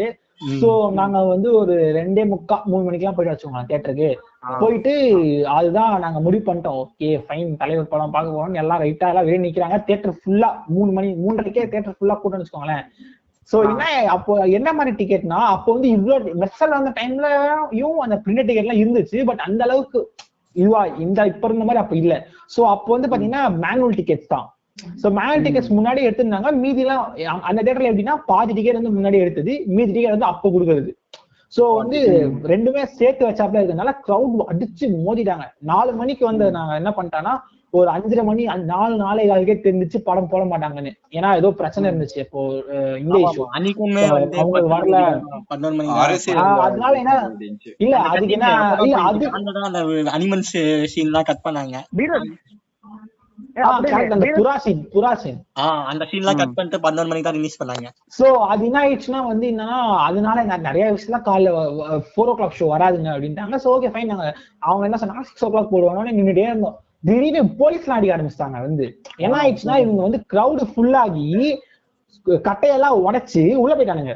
சோ நாங்க வந்து ஒரு 2:45 3 மணிக்கெல்லாம் போயிட்டு வச்சுக்கோங்க தியேட்டருக்கு. போயிட்டு அதுதான் நாங்க முடிவு பண்ணிட்டோம். ஓகே ஃபைன் தலைவர் படம் பார்க்க போறோம்னு எல்லாம் ரைட்டா எல்லாம் வெளியே நிக்கிறாங்க. தியேட்டர் ஃபுல்லா 3 மணி 3:30 தியேட்டர் ஃபுல்லா கூட்டம்னு வச்சுக்கோங்களேன். சோ என்ன அப்போ என்ன மாதிரி டிக்கெட்னா அப்போ வந்து இவ்வளவு மெர்சல் அந்த டைம்லயும் அந்த பிரிண்டட் டிக்கெட் எல்லாம் இருந்துச்சு. பட் அந்த அளவுக்கு இதுவா இப்ப இருந்த மாதிரி அப்ப இல்ல. சோ அப்போ வந்து பாத்தீங்கன்னா மேனுவல் டிக்கெட்ஸ் தான். சோ மேனுவல் டிக்கெட்ஸ் முன்னாடி எடுத்திருந்தாங்க. மீதி எல்லாம் அந்த தியேட்டர்ல எப்படின்னா பாதி டிக்கெட் வந்து முன்னாடி எடுத்தது, மீதி டிக்கெட் வந்து அப்போ கொடுக்கறது. சோ வந்து ரெண்டுமே சேர்த்து வச்சாப்ல இருக்கனால கிரௌட் அடிச்சு மோதிட்டாங்க. 4 மணிக்கு வந்து நாங்க என்ன பண்ணிட்டோம்னா ஒரு 5:30 மணி 4:45 தெரிஞ்சிச்சு படம் போட மாட்டாங்கன்னு. ஏன்னா ஏதோ பிரச்சனை இருந்துச்சு இப்போ இந்த இஷ்யூ அன்னைக்குமே வந்து அவங்க வரல. 11 மணி அதனால என்ன இல்ல அதுக்கு என்ன இல்ல அது அந்த அனிமல்ஸ் சீன்லாம் கட் பண்ணாங்க. அந்த புராசின் அந்த சீன்லாம் கட் பண்ணிட்டு 11 மணிக்கு தான் ரிலீஸ் பண்ணாங்க. சோ அது என்ன ஆயிடுச்சுன்னா வந்து என்னன்னா அதனால நிறைய விஷயம் காலைல 4 o'clock ஷோ வராதுங்க அப்படின்ட்டாங்க. So okay fine. நாங்க அவங்க என்ன சொன்னாங்க 6 o'clock போடுவாங்க. நின்றுட்டே இருந்தோம். திடீர்னு போலீஸ்லாம் அடிக்க ஆரம்பிச்சிட்டாங்க. வந்து என்ன ஆயிடுச்சுன்னா இவங்க வந்து கிரௌடு ஃபுல்லாகி கட்டையெல்லாம் உடைச்சு உள்ள போயிட்டானுங்க.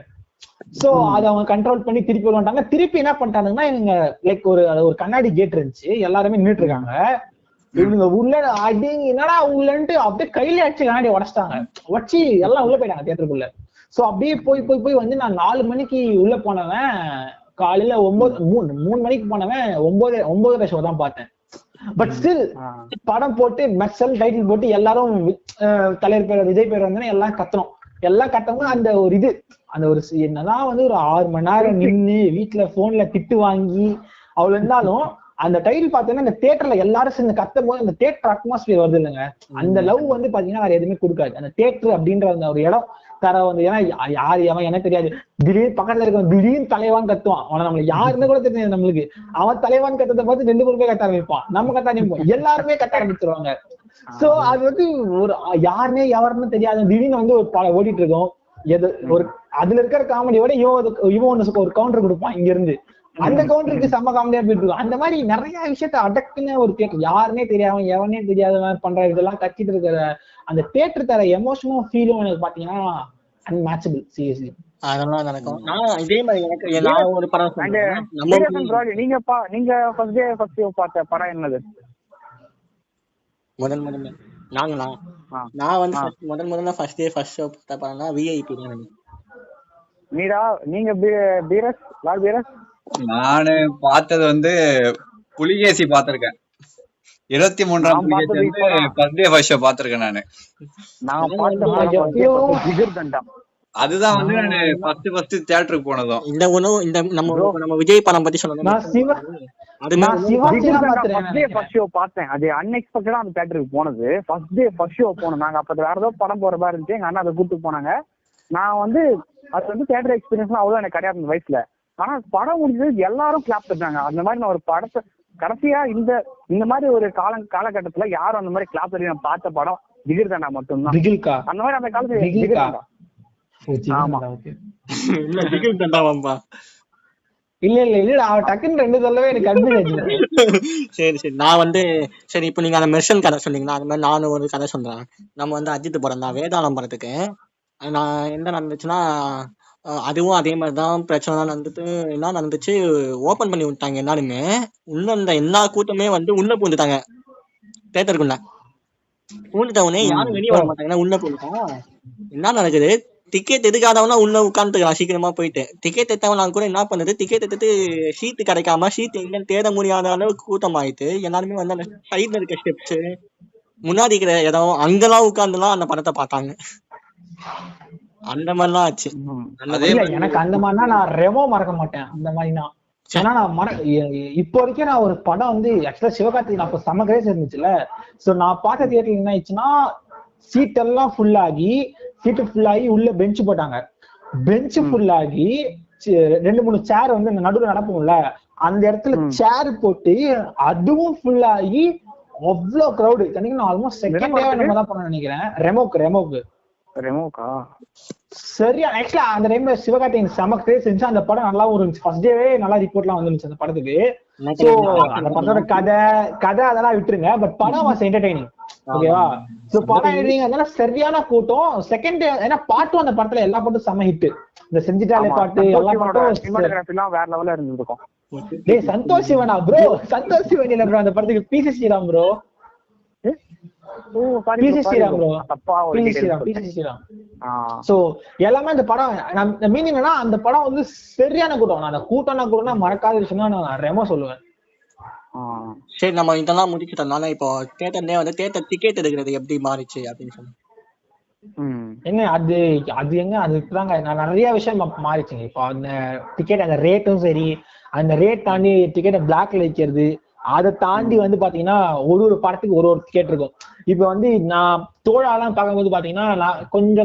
சோ அதை அவங்க கண்ட்ரோல் பண்ணி திருப்பி வந்துட்டாங்க. திருப்பி என்ன பண்ணிட்டானுங்கன்னா இவங்க லைக் ஒரு கண்ணாடி கேட் இருந்துச்சு, எல்லாருமே நின்றுட்டு இருக்காங்க. இவனுங்க உள்ள அடி என்னடா உள்ளன்ட்டு அப்படியே கையில அடிச்சு கண்ணாடி உடைச்சிட்டாங்க. வச்சு எல்லாம் உள்ள போயிட்டாங்க தியேட்டருக்குள்ள. சோ அப்படியே போய் வந்து நான் 4 மணிக்கு உள்ள போனவன் காலையில 3 மணிக்கு போனவன் 9:30 ஷோ தான் பார்த்தேன். பட் ஸ்டில் படம் போட்டு மெர்சல் டைட்டில் போட்டு எல்லாரும் தலைவர் பேர் விஜய் பேர் வந்தோன்னா எல்லாம் கத்தணும். எல்லாம் கத்தவங்க அந்த ஒரு இது அந்த ஒரு என்னதான் வந்து ஒரு 6 மணி நேரம் நின்று வீட்டுல போன்ல திட்டு வாங்கி அவ்வளவு இருந்தாலும் அந்த டைட்டில் பார்த்தோன்னா இந்த தியேட்டர்ல எல்லாரும் சேர்ந்து கத்தும் போது அந்த தியேட்டர் அட்மாஸ்பியர் வருது இல்லைங்க. அந்த லவ் வந்து பாத்தீங்கன்னா வேற எதுவுமே கொடுக்காது. அந்த தியேட்டர் அப்படின்ற அந்த ஒரு இடம் தர வந்து ஏன்னா யாரு அவன் எனக்கு தெரியாது. திடீர்னு பக்கத்துல இருக்க திடீர்னு தலைவான் கத்துவான். அவனை நம்மள யாருன்னு கூட தெரியாது நம்மளுக்கு. அவன் தலைவான் கத்தத்தை பார்த்து 2 பேருமே கத்த ஆரம்பிப்பான். நம்ம கத்த ஆரம்பிப்போம். எல்லாருமே கத்த ஆரம்பிச்சிருவாங்க. சோ அது வந்து ஒரு யாருமே எவருன்னு தெரியாது. திடீர்னு வந்து ஒரு ஓடிட்டு இருக்கோம். ஒரு அதுல இருக்கிற காமெடியோட இவன் ஒரு கவுண்டர் கொடுப்பான் இங்க இருந்து. அந்த கவுண்டருக்கு செம்ம காமெடியா போயிட்டு இருக்கும். அந்த மாதிரி நிறைய விஷயத்த அடக்குன்னு ஒரு தியேட்டர் யாருன்னே தெரியாம எவனே தெரியாதவன் பண்ற இதெல்லாம் கத்திட்டு இருக்கிற அந்த தியேட்டர் தர எமோஷனும் ஃபீலும் எனக்கு பாத்தீங்கன்னா அன்மேட்சபிள். சீரியஸ்லி அதெல்லாம் நடக்கும். நான் இதே மாதிரி எனக்கு நான் ஒரு படம் சொல்றேன். நீங்க ஃபர்ஸ்ட் டே பார்த்த படம் என்னது? முதல்ல நான் வந்து முதல்ல ஃபர்ஸ்ட் டே ஃபர்ஸ்ட் ஷோ பார்த்த படம்னா விஐபி தான். நீங்க பீரஸ் லால் பீரஸ்? நானு பார்த்தது வந்து புலிகேசி பாத்திருக்கேன். 23ஆம் புலிகேசி வந்து ஃபர்ஸ்ட் டே ஃபர்ஸ்ட் ஷோ பாத்திருக்கேன் நானு. அதுதான் வந்து நானு ஃபர்ஸ்ட் தியேட்டருக்கு போனதும். இந்த உணவு இந்த நம்ம விஜய் படம் பத்தி சொல்லணும். அது அன்எக்ஸ்பெக்டடா அந்த தியேட்டருக்கு போனது. ஃபர்ஸ்ட் டே ஃபர்ஸ்ட் ஷோ போனோம் நாங்க. அப்ப வேற ஏதோ படம் போற மாதிரி இருந்துச்சு. எங்க அண்ணா அதை கூப்பிட்டு போனாங்க. நான் வந்து அது வந்து தியேட்டர் எக்ஸ்பீரியன்ஸ் அவ்வளவு எனக்கு கிடையாது அந்த வயசுல. ஆனா படம் முடிஞ்சது எல்லாரும் கிளாப் தட்டாங்க. அந்த மாதிரி நான் ஒரு படத்தை கடைசியா இந்த மாதிரி ஒரு காலகட்டத்துல யாரும் அந்த மாதிரி கிளாப் தட்டி நான் பார்த்த படம் திகிர் தாண்டா மட்டும்தான். அந்த மாதிரி அந்த காலத்துல சரி நான் வந்து சரி இப்ப நீங்க அந்த மெர்சல் கதை சொன்னீங்கன்னா அது மாதிரி நானும் ஒரு கதை சொல்றேன். நம்ம வந்து அஜித் படம் தான் வேதாளம் படத்துக்கு நான் என்ன நடந்துச்சுன்னா அதுவும் அதே மாதிரிதான் பிரச்சனை தான் நடந்துட்டு. என்ன நடந்துச்சு, ஓபன் பண்ணி விட்டாங்க எல்லாருமே. உள்ள இருந்த எல்லா கூட்டமே வந்து உள்ள பூந்துட்டாங்க தியேட்டருக்குள்ள. பூந்துட்டவனே யாரும் வெளியே வர மாட்டாங்க. உள்ள பூந்துட்டான். என்ன நடக்குது, டிக்கெட் எடுக்காதவனா உள்ள உட்காந்துக்கலாம் சீக்கிரமா போயிட்டு. டிக்கெட் எடுத்தவனா கூட என்ன பண்ணுது, டிக்கெட் எடுத்துட்டு ஷீட்டு கிடைக்காம ஷீட் எங்கன்னு தேட முடியாத அளவுக்கு கூட்டம் ஆயிட்டு எல்லாருமே வந்து அந்த சைட்ல இருக்க ஸ்டெப்ஸ் முன்னாடி இருக்கிற இடம் அங்கெல்லாம் உட்காந்துலாம் அந்த படத்தை பார்த்தாங்க. அந்த மாதிரிலாம் ஆச்சு. எனக்கு அந்த மாதிரினா நான் ரெமோ மறக்க மாட்டேன். அந்த மாதிரினா ஏன்னா நான் இப்போ வரைக்கும் நான் ஒரு படம் வந்து ஆக்சுவலா சிவகார்த்திகேயன் அப்ப செம கிரேஸ் இருந்துச்சுல. சோ நான் பார்த்த தியேட்டர்ல என்ன ஆயிடுச்சுன்னா சீட் எல்லாம் ஃபுல் ஆகி உள்ள பெஞ்ச் போட்டாங்க. பெஞ்ச் ஃபுல் ஆகி 2-3 சேர் வந்து நடுவில் நடப்போம்ல அந்த இடத்துல சேர் போட்டு அதுவும் ஃபுல் ஆகி அவ்வளவு கிரௌடு. நான் ஆல்மோஸ்ட் செகண்ட் டே நம்ம தான் பண்ண நினைக்கிறேன். ரெமோக்கா சரியா. ஆக்சுவலா அந்த டைம்ல சிவகார்த்திகேயன் செம கிரேஸ் இருந்துச்சு. அந்த படம் நல்லாவும் இருந்துச்சு. ஃபர்ஸ்ட் டேவே நல்லா ரிப்போர்ட்லாம் வந்துருந்துச்சு அந்த படத்துக்கு. சோ அந்த படத்தோட கதை அதெல்லாம் விட்டுருங்க. பட் படம் வாஸ் என்டர்டெய்னிங். ஓகேவா? சோ படம் என்டர்டெய்னிங் அதனால சரியான கூட்டம். செகண்ட் டே ஏன்னா பாட்டும் அந்த படத்துல எல்லா பாட்டும் செம ஹிட். இந்த செஞ்சிட்டாலே பாட்டு எல்லா பாட்டும் வேற லெவல்ல இருந்திருக்கும். டேய் சந்தோஷ் சிவனா ப்ரோ, சந்தோஷ் சிவன் இல்ல ப்ரோ அந்த படத்துக்கு பிசி ஸ்ரீராம் ப்ரோ. எல்லாமே அந்த படம் மீனிங் என்னன்னா அந்த படம் வந்து சரியான கூட்டம். அந்த கூட்டம்னா மறக்காத விஷயம் நான் ரெமோ சொல்லுவேன். சரி நம்ம இதெல்லாம் முடிச்சுட்டோம்னால இப்போ தியேட்டர்லயே வந்து தியேட்டர் டிக்கெட் எடுக்கிறது எப்படி மாறிச்சு அப்படின்னு சொல்லி என்ன அது அது எங்க அது தாங்க நிறைய விஷயம் மாறிச்சுங்க. இப்போ அந்த டிக்கெட் அந்த ரேட்டும் சரி, அந்த ரேட் தாண்டி டிக்கெட்டை பிளாக்ல வைக்கிறது, அதை தாண்டி வந்து பாத்தீங்கன்னா ஒரு படத்துக்கு ஒரு டிக்கெட் இருக்கும். இப்ப வந்து நான் தோழாலாம் பார்க்கும்போது பாத்தீங்கன்னா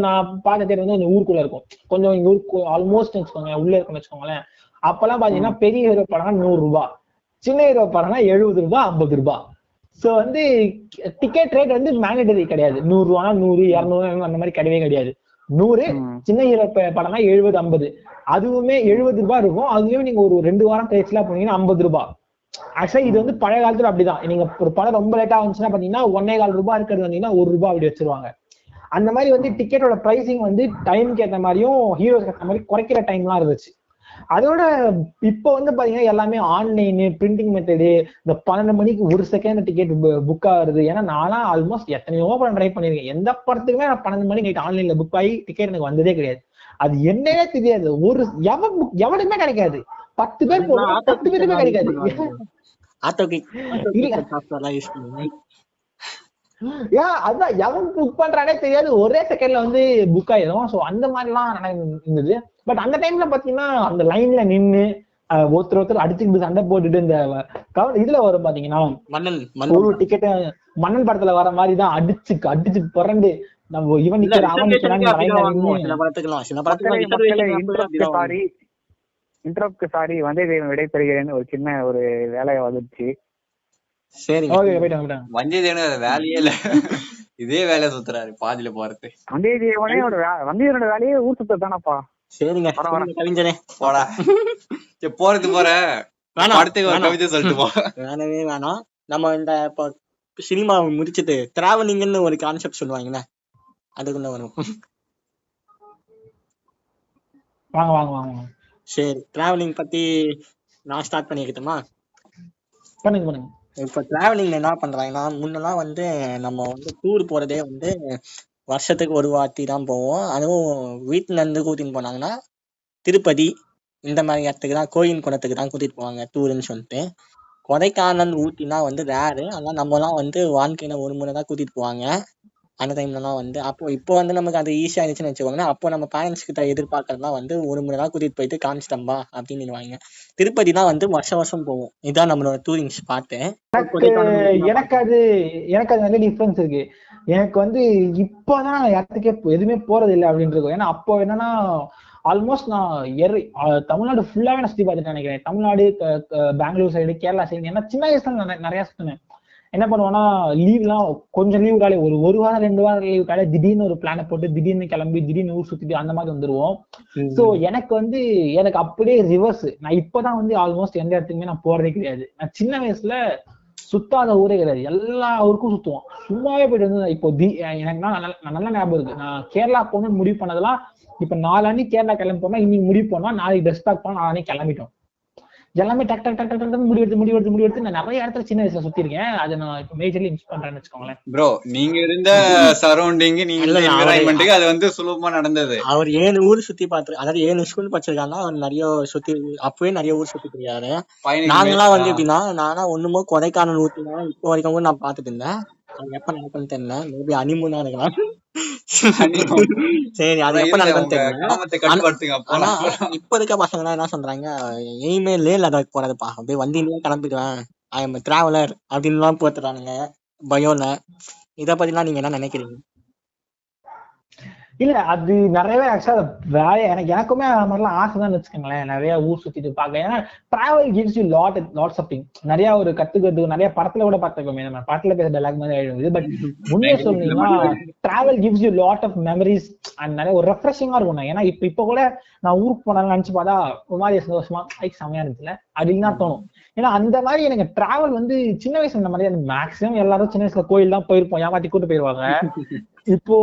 நான் பார்த்த தேட்டர் வந்து கொஞ்சம் ஊருக்குள்ள இருக்கும், கொஞ்சம் எங்க ஊருக்கு ஆல்மோஸ்ட் வச்சுக்கோங்க உள்ள இருக்குன்னு வச்சுக்கோங்களேன். அப்பெல்லாம் பாத்தீங்கன்னா பெரிய ஹீரோ படம்னா 100 ரூபாய், சின்ன ஹீரோ படம்னா 70 ரூபாய் 50 ரூபாய். சோ வந்து டிக்கெட் ரேட் வந்து மேண்டேட்டரி கிடையாது. 100 ரூபானா 100, 200 அந்த மாதிரி கிடையவே கிடையாது. 100 சின்ன ஹீரோ படம்னா 70, 50, அதுவுமே 70 ரூபாய் இருக்கும். அதுவே நீங்க ஒரு 2 வாரம் கழிச்சுலாம் போனீங்கன்னா 50 ரூபாய். ஆக்சுவலா இது வந்து பழைய காலத்துல அப்படிதான். நீங்க ஒரு படம் ரொம்ப லேட்டா வந்துச்சுன்னா பாத்தீங்கன்னா 1.25 ரூபாய் இருக்கிறது வந்தீங்கன்னா 1 ரூபாய் அப்படி வச்சிருவாங்க. அந்த மாதிரி வந்து டிக்கெட்டோட பிரைசிங் வந்து டைமுக்கு ஏற்ற மாதிரியும் ஹீரோஸ்க்கு ஏற்ற மாதிரி குறைக்கிற டைம்லாம் இருந்துச்சு. அதோட இப்போ வந்து பாத்தீங்கன்னா எல்லாமே ஆன்லைனு, பிரிண்டிங் மெத்தடு, இந்த 12 மணிக்கு 1 செகண்ட் டிக்கெட் புக் ஆகுது. ஏன்னா நான்லாம் ஆல்மோஸ்ட் எத்தனையோ படம் ட்ரை பண்ணிருக்கேன். எந்த படத்துக்குமே நான் 12 மணிக்கு நைட் ஆன்லைன்ல புக் ஆகி டிக்கெட் எனக்கு வந்ததே கிடையாது. அது என்னன்னே தெரியாது. ஒரு எவனுமே கிடைக்காது. 10 பேர் போடுவோம், 10 பேருமே கிடைக்காது. அதான் எவன் புக் பண்றானே தெரியாது, ஒரே செகண்ட்ல வந்து புக் ஆயிடும். சோ அந்த மாதிரி எல்லாம் இருந்தது. பட் அந்த டைம்ல பாத்தீங்கன்னா அந்த லைன்ல நின்னு ஒருத்தர் அடிச்சுக்கிட்டு சண்டை போட்டுட்டு இந்த இதுல வரும் பாத்தீங்கன்னா ஒரு டிக்கெட் மன்னன் படத்துல வர மாதிரிதான் அடிச்சு புரண்டு நம்ம இவன் நிக்கிறான் அவன் நிக்கிறான். இன்டரப்ட் சாரி வந்து விடைபெறுகிறேன்னு ஒரு சின்ன ஒரு வேலையை வந்துருச்சு. சரி வந்தியத்தேவன் வேலையே இல்ல, இதே வேலையை சுத்துறாரு பாதியில போறது. வந்தியத்தேவனோட வேலையே ஊர் சுத்தானப்பா. சரிங்க கவிஞனே போடா போறது போற படத்துக்கு ஒரு கவிதை சொல்லிட்டு போ. வேணவே வேணாம். நம்ம இந்த இப்போ சினிமா முடிச்சுட்டு டிராவலிங்னு ஒரு கான்செப்ட் சொல்லுவாங்கல்ல, அதுக்குள்ள வரும். வாங்க வாங்க வாங்க. சரி, டிராவலிங் பத்தி நான் ஸ்டார்ட் பண்ணிக்கிட்டோமா? பண்ணுங்க. இப்போ டிராவலிங்ல என்ன பண்றாங்கன்னா, முன்னெல்லாம் வந்து நம்ம வந்து டூர் போறதே வந்து வருஷத்துக்கு ஒரு வாட்டி தான் போவோம். அதுவும் வீட்டுல இருந்து கூட்டின்னு போனாங்கன்னா திருப்பதி இந்த மாதிரி இடத்துக்கு தான், கோயில் குளத்துக்கு தான் கூட்டிட்டு போவாங்க டூருன்னு சொல்லிட்டு. கொடைக்கானல் ஊட்டினா வந்து ரேரு. ஆனால் நம்மலாம் வந்து வாழ்க்கையில ஒரு முறை தான் கூட்டிட்டு போவாங்க அந்த டைம்லலாம் வந்து. இப்போ வந்து நமக்கு அது ஈஸியா இருந்துச்சுன்னு வச்சுக்கோங்க. அப்போ நம்ம பேரண்ட்ஸ் கிட்ட எதிர்பார்க்கறதுலாம் வந்து ஒரு முறை தான் கூட்டிட்டு போயிட்டு காமிச்சிட்டம்பா அப்படின்னு நினைவாங்க. திருப்பதி தான் வந்து வருஷம் போவோம். இதுதான் நம்மளோட டூரிங் ஸ்பாட்டு. எனக்கு அது நல்ல டிஃபரன்ஸ் இருக்கு. எனக்கு வந்து இப்போதான் இடத்துக்கே எதுவுமே போறது இல்லை அப்படின்னு இருக்கும். ஏன்னா அப்போ என்னன்னா ஆல்மோஸ்ட் நான் தமிழ்நாடு ஃபுல்லாவே நான் சுத்தி பார்த்துட்டு நினைக்கிறேன். Tamil Nadu, Bangalore side, Kerala side. ஏன்னா சின்ன வயசுல நிறைய சுத்தினேன். என்ன பண்ணுவோம்னா லீவ்லாம் கொஞ்சம் லீவ் காலே ஒரு வாரம் 2 வாரம் லீவ் காலே திடீர்னு ஒரு பிளானை போட்டு திடீர்னு கிளம்பி திடீர்னு ஊர் சுத்திட்டு அந்த மாதிரி வந்துருவோம். சோ எனக்கு அப்படியே ரிவர்ஸ். நான் இப்பதான் வந்து ஆல்மோஸ்ட் எந்த இடத்துக்குமே நான் போறதே கிடையாது. நான் சின்ன வயசுல சுத்தாத ஊரே கிடையாது, எல்லா ஊருக்கும் சுத்துவோம். சும்மாவே போயிட்டு வந்து இப்போ எனக்கு நல்ல ஞாபகம் இருக்கு. நான் கேரளா போகணும்னு முடிவு பண்ணதெல்லாம் இப்ப 4 அன்னைக்கு கேரளா கிளம்பி போனா இன்னைக்கு முடிவு போனா நாளைக்கு ட்ரெஸ் பேக் போனா 4 அன்னைக்கு கிளம்பிட்டோம். எல்லாமே டக் டக் டக் டக் டக் முடிவெடுத்து நான் நிறைய இடத்துல சின்ன வயசுல சுத்தி இருக்கேன். அதை நான் இப்ப மேஜர்லி மிஸ் பண்றேன்னு வச்சுக்கோங்களேன். ப்ரோ நீங்க இருந்த சரௌண்டிங், நீங்க என்விரான்மென்ட்க்கு அது வந்து சுலபமா நடந்தது. அவர் 7 ஊர் சுத்தி பார்த்து, அதாவது 7 ஸ்கூல் படிச்சிருக்காங்கன்னா அவர் நிறைய சுத்தி, அப்பவே நிறைய ஊர் சுத்தி தெரியாது. நாங்கெல்லாம் வந்து எப்படின்னா, நானா ஒண்ணுமோ கொடைக்கானல் ஊட்டினா இப்போ வரைக்கும் கூட நான் பாத்துட்டு இருந்தேன். அது எப்ப நடக்கும்னு தெரியல, மேபி ஹனிமூனா இருக்கலாம். சரி, அது எப்ப நடக்கும்னு தெரியல. ஆனா இப்ப இருக்க பசங்க எல்லாம் என்ன சொல்றாங்க, எய்மே லே லடாக் போறதுப்பா, அப்படியே வண்டியிலேயே கிளம்பிடுவேன், ஐ எம் டிராவலர் அப்படின்னு எல்லாம் போட்டுறானுங்க பயோல. இத பத்தி எல்லாம் நீங்க என்ன நினைக்கிறீங்க? இல்ல அது நிறையவே ஆக்சுவலா வேலை எனக்குமே அந்த மாதிரிலாம் ஆசைதான் வச்சுக்கோங்களேன். நிறைய ஊர் சுத்திட்டு பார்க்க. ஏன்னா travel gives you lots of thing. நிறைய ஒரு கத்துக்கிறதுக்கு நிறைய படத்துல கூட பார்த்துக்கோமே, நம்ம படத்துல பேச டெலாக் மாதிரி ஆயிடுது. பட் உண்மையை சொன்னீங்கன்னா travel gives you lot of memories and நிறைய ஒரு ரெஃப்ரெஷிங்கா இருக்கும். ஏன்னா இப்ப கூட நான் ஊருக்கு போனாலும் நினைச்சு பார்த்தா ஒரு மாதிரி சந்தோஷமா செமையா இருந்துச்சுல அப்படின்னு தான் தோணும். ஏன்னா அந்த மாதிரி எனக்கு டிராவல் வந்து சின்ன வயசுல இந்த மாதிரி மேக்சிமம் எல்லாரும் சின்ன வயசுல கோயில் தான் போயிருப்போம், ஏமாத்தி கூட்டு போயிருவாங்க. இப்போ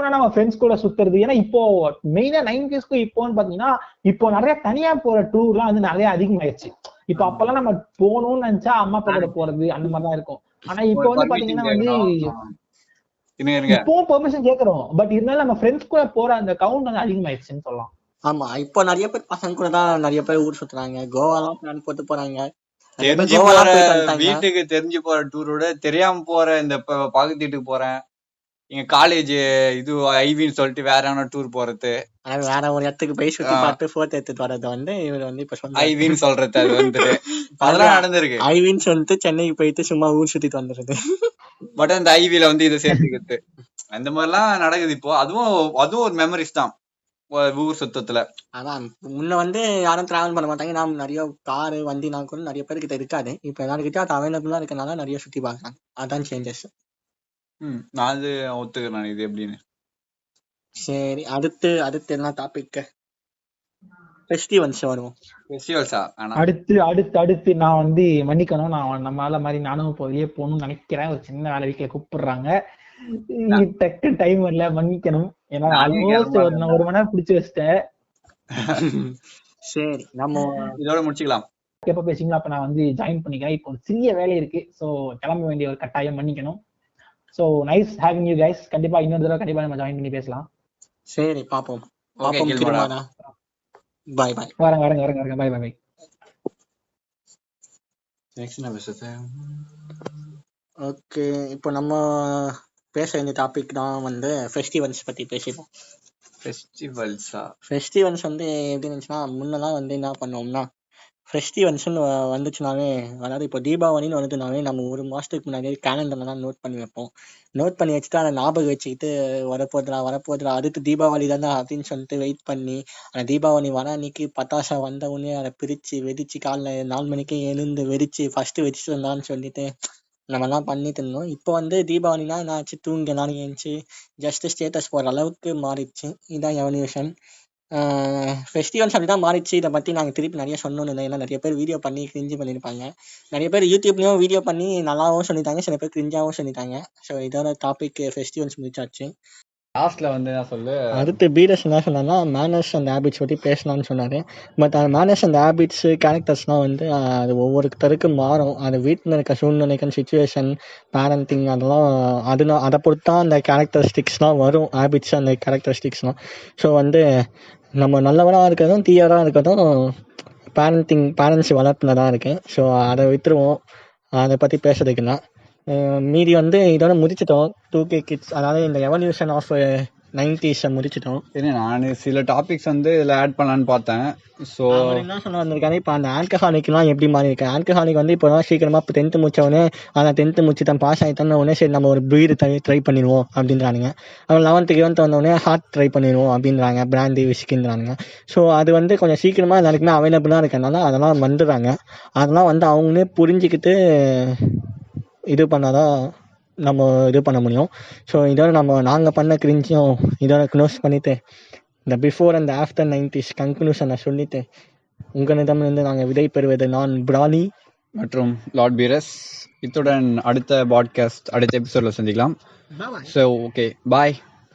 நம்ம ஃப்ரெண்ட்ஸ் கூட சுத்துறது, ஏன்னா இப்போ மெயினா 90s இப்போன்னு பாத்தீங்கன்னா இப்போ நிறைய தனியா போற டூர் எல்லாம் வந்து நிறைய அதிகமாயிருச்சு. இப்ப அப்பெல்லாம் நம்ம போகணும்னு நினைச்சா அம்மா அப்பா கூட போறது அந்த மாதிரிதான் இருக்கும். ஆனா இப்போ வந்து பாத்தீங்கன்னா வந்து இப்போ பெர்மிஷன் கேக்குறோம், பட் இருந்தாலும் நம்ம ஃப்ரெண்ட்ஸ் கூட போற அந்த கவுண்ட் வந்து அதிகமாயிருச்சுன்னு சொல்லலாம். ஆமா, இப்போ நிறைய பேர் பசங்க கூட தான் நிறைய பேர் ஊர் சுத்துறாங்க. கோவாலாம் பிளான் போட்டு போறாங்க. வீட்டுக்கு தெரிஞ்சு போற டூரோட தெரியாம போற இந்த பக்கத்து வீட்டுக்கு போறேன் எங்க காலேஜ் இது ஐவின்னு சொல்லிட்டு வேற எவனா டூர் போறது, ஆனா வேற ஒரு இடத்துக்கு போய் சுத்தி பார்த்து போட்டோ எடுத்துட்டு வர்றது வந்து இவர் வந்து இப்ப சொல்றாரு. ஐவின்னு சொல்றது அது வந்துட்டு அதெல்லாம் நடந்திருக்கு. ஐவின்னு சொல்லிட்டு சென்னைக்கு போயிட்டு சும்மா ஊர் சுத்திட்டு வந்துடுறது. பட் அந்த ஐவில வந்து இதை சேர்த்துக்கிறது அந்த மாதிரிலாம் நடக்குது இப்போ. அதுவும் ஒரு மெமரிஸ் தான் ஊர் சுத்தத்துல. அதான் முன்ன வந்து யாரும் டிராவல் பண்ண மாட்டாங்க. நான் நிறைய காரு வண்டி நான் கூட நிறைய பேர்கிட்ட இருக்காது. இப்ப எல்லாருக்கிட்ட அது அவைலபிளா இருக்கனால நிறைய சுத்தி பார்க்கறாங்க. அதான் சேஞ்சஸ். நான் அது ஒத்துக்கிறேன் இது எப்படின்னு. சரி, அடுத்து என்ன டாபிக்? ஃபெஸ்டிவல்ஸ் வருவோம். ஃபெஸ்டிவல்ஸா? அடுத்து நான் வந்து மன்னிக்கணும், நான் நம்மளால மாதிரி நானும் இப்போ வெளியே போகணும்னு நினைக்கிறேன். ஒரு சின்ன வேலை வீட்டுல கூப்பிடுறாங்க, டக்கு டைம் வரல, மன்னிக்கணும். ஏன்னா ஆல்மோஸ்ட் ஒரு மணி நேரம் பிடிச்சி வச்சிட்டேன். சரி, நம்ம இதோட முடிச்சுக்கலாம். எப்ப பேசுங்களா அப்ப நான் வந்து ஜாயின் பண்ணிக்கிறேன். இப்போ ஒரு சிறிய வேலை இருக்கு, சோ கிளம்ப வேண்டிய ஒரு கட்டாயம், மன்னிக்கணும். So nice having you guys. கண்டிப்பா இன்னொரு தடவை கண்டிப்பா நம்ம ஜாயின் பண்ணி பேசலாம். சரி, பாப்போம். பாய் பாய். வரேங்க. பாய் பாய். ஓகே, இப்போ நம்ம பேச வேண்டிய டாபிக் தான் வந்து ஃபெஸ்டிவல்ஸ் பத்தி பேசிப்போம். ஃபெஸ்டிவல்ஸ் வந்து எப்படி இருந்துச்சுன்னா, முன்னெல்லாம் வந்து என்ன பண்ணோம்னா, ஃபெஸ்டிவல்ஸ்னு வந்துச்சுனாவே, அதாவது இப்போ தீபாவளின்னு வந்துச்சுனாவே நம்ம ஒரு மாதத்துக்கு முன்னாடியே கேலண்டர்லாம் நோட் பண்ணி வைப்போம். நோட் பண்ணி வச்சுட்டு அதை ஞாபகம் வச்சுக்கிட்டு வரப்போதுடா அடுத்து தீபாவளி தானே அப்படின்னு சொல்லிட்டு வெயிட் பண்ணி, அந்த தீபாவளி வர அன்னைக்கு பட்டாசா வந்த உடனே அதை பிரித்து வெடிச்சு காலைல 4 மணிக்கே எழுந்து வெடிச்சு ஃபர்ஸ்ட் வெடிச்சுட்டு இருந்தான்னு சொல்லிட்டு நம்மலாம் பண்ணிட்டு இருந்தோம். இப்போ வந்து தீபாவளினா என்ன ஆச்சு, தூங்க நாளைக்கு எழுந்துச்சு ஜஸ்ட் ஸ்டேட்டஸ் போடுற அளவுக்கு மாறிடுச்சு. இதுதான் எவல்யூஷன். ஃபெஸ்டிவல்ஸ் அப்படிதான் மாறிடுச்சு. இதை பற்றி நாங்கள் திருப்பி நிறைய சொன்னோன்னு இல்லை, ஏன்னா நிறைய பேர் வீடியோ பண்ணி கிரிஞ்சு பண்ணியிருப்பாங்க. நிறைய பேர் யூடியூப்லேயும் வீடியோ பண்ணி நல்லாவும் சொல்லிட்டாங்க, சில பேர் கிரிஞ்சாகவும் சொல்லிட்டாங்க. ஸோ இதோட டாபிக் ஃபெஸ்டிவல்ஸ் முடிச்சாச்சு. லாஸ்ட்ல வந்து என்ன சொல்லு, அடுத்து பீரஸ் என்ன சொன்னான்னா மேனர்ஸ் அண்ட் ஹேபிட்ஸ் பற்றி பேசலாம்னு சொன்னார். பட் அந்த மேனர்ஸ் அண்ட் ஹேபிட்ஸ் கேரக்டர்ஸ்லாம் வந்து அது ஒவ்வொருத்தருக்கு மாறும். அது வீட்டில் இருக்க சூழ்நிலைகள், சுச்சுவேஷன், பேரண்டிங், அதெல்லாம் அதை பொறுத்து தான் அந்த கேரக்டரிஸ்டிக்ஸ்லாம் வரும், ஹேபிட்ஸ் அந்த கேரக்டரிஸ்டிக்ஸ்லாம். ஸோ வந்து நம்ம நல்லவராக இருக்கிறதும் தீயவராக இருக்கிறதும் பேரண்ட்ஸ் வளர்ப்புல தான் இருக்கு. ஸோ அதை விட்டுருவோம், அதை பற்றி பேசுறதுக்குன்னா. மீதி வந்து இதோட முடிச்சிட்டோம் 2K கிட்ஸ், அதாவது இந்த எவல்யூஷன் ஆஃப் 90s முடிச்சிட்டோம். நான் சில டாபிக்ஸ் வந்து இதில் ஆட் பண்ணலான்னு பார்த்தேன். ஸோ என்ன சொல்ல வந்திருக்காரு, இப்போ அந்த ஆல்கஹாலிக்லாம் எப்படி மாறி இருக்கு. ஆல்கஹாலிக் வந்து இப்போ சீக்கிரமாக இப்போ 10th முடிச்சவொடனே, ஆனால் 10th முடிச்சுட்டேன் பாஸ் ஆகிட்டேன்னு உடனே சரி நம்ம ஒரு பீர் ட்ரை பண்ணிடுவோம் அப்படின்றானுங்க. அவன் 11th 12th வந்தோடனே ஹார்ட் ட்ரை பண்ணிடுவோம் அப்படின்றாங்க, பிராண்டி விஸ்கின்றானுங்க. ஸோ அது வந்து கொஞ்சம் சீக்கிரமாக எல்லாருக்குமே அவைலபிளாக இருக்கிறதுனால அதெல்லாம் வந்துடுறாங்க. அதெல்லாம் வந்து அவங்களே புரிஞ்சுக்கிட்டு இது பண்ணாதான் நம்ம இது பண்ண முடியும். ஸோ இதோட நாங்கள் பண்ண கிரிஞ்சும் இதோட க்ளோஸ் பண்ணிவிட்டு இந்த பிஃபோர் அண்ட் ஆஃப்டர் 90s கன்க்ளூஷனை சொல்லிவிட்டு உங்களிடமிருந்து நாங்கள் விடை பெறுவது நான் பிராலி மற்றும் லார்ட் பீரஸ். இத்துடன் அடுத்த பாட்காஸ்ட் அடுத்த எபிசோட்ல சந்திக்கலாம். ஸோ ஓகே, பாய்.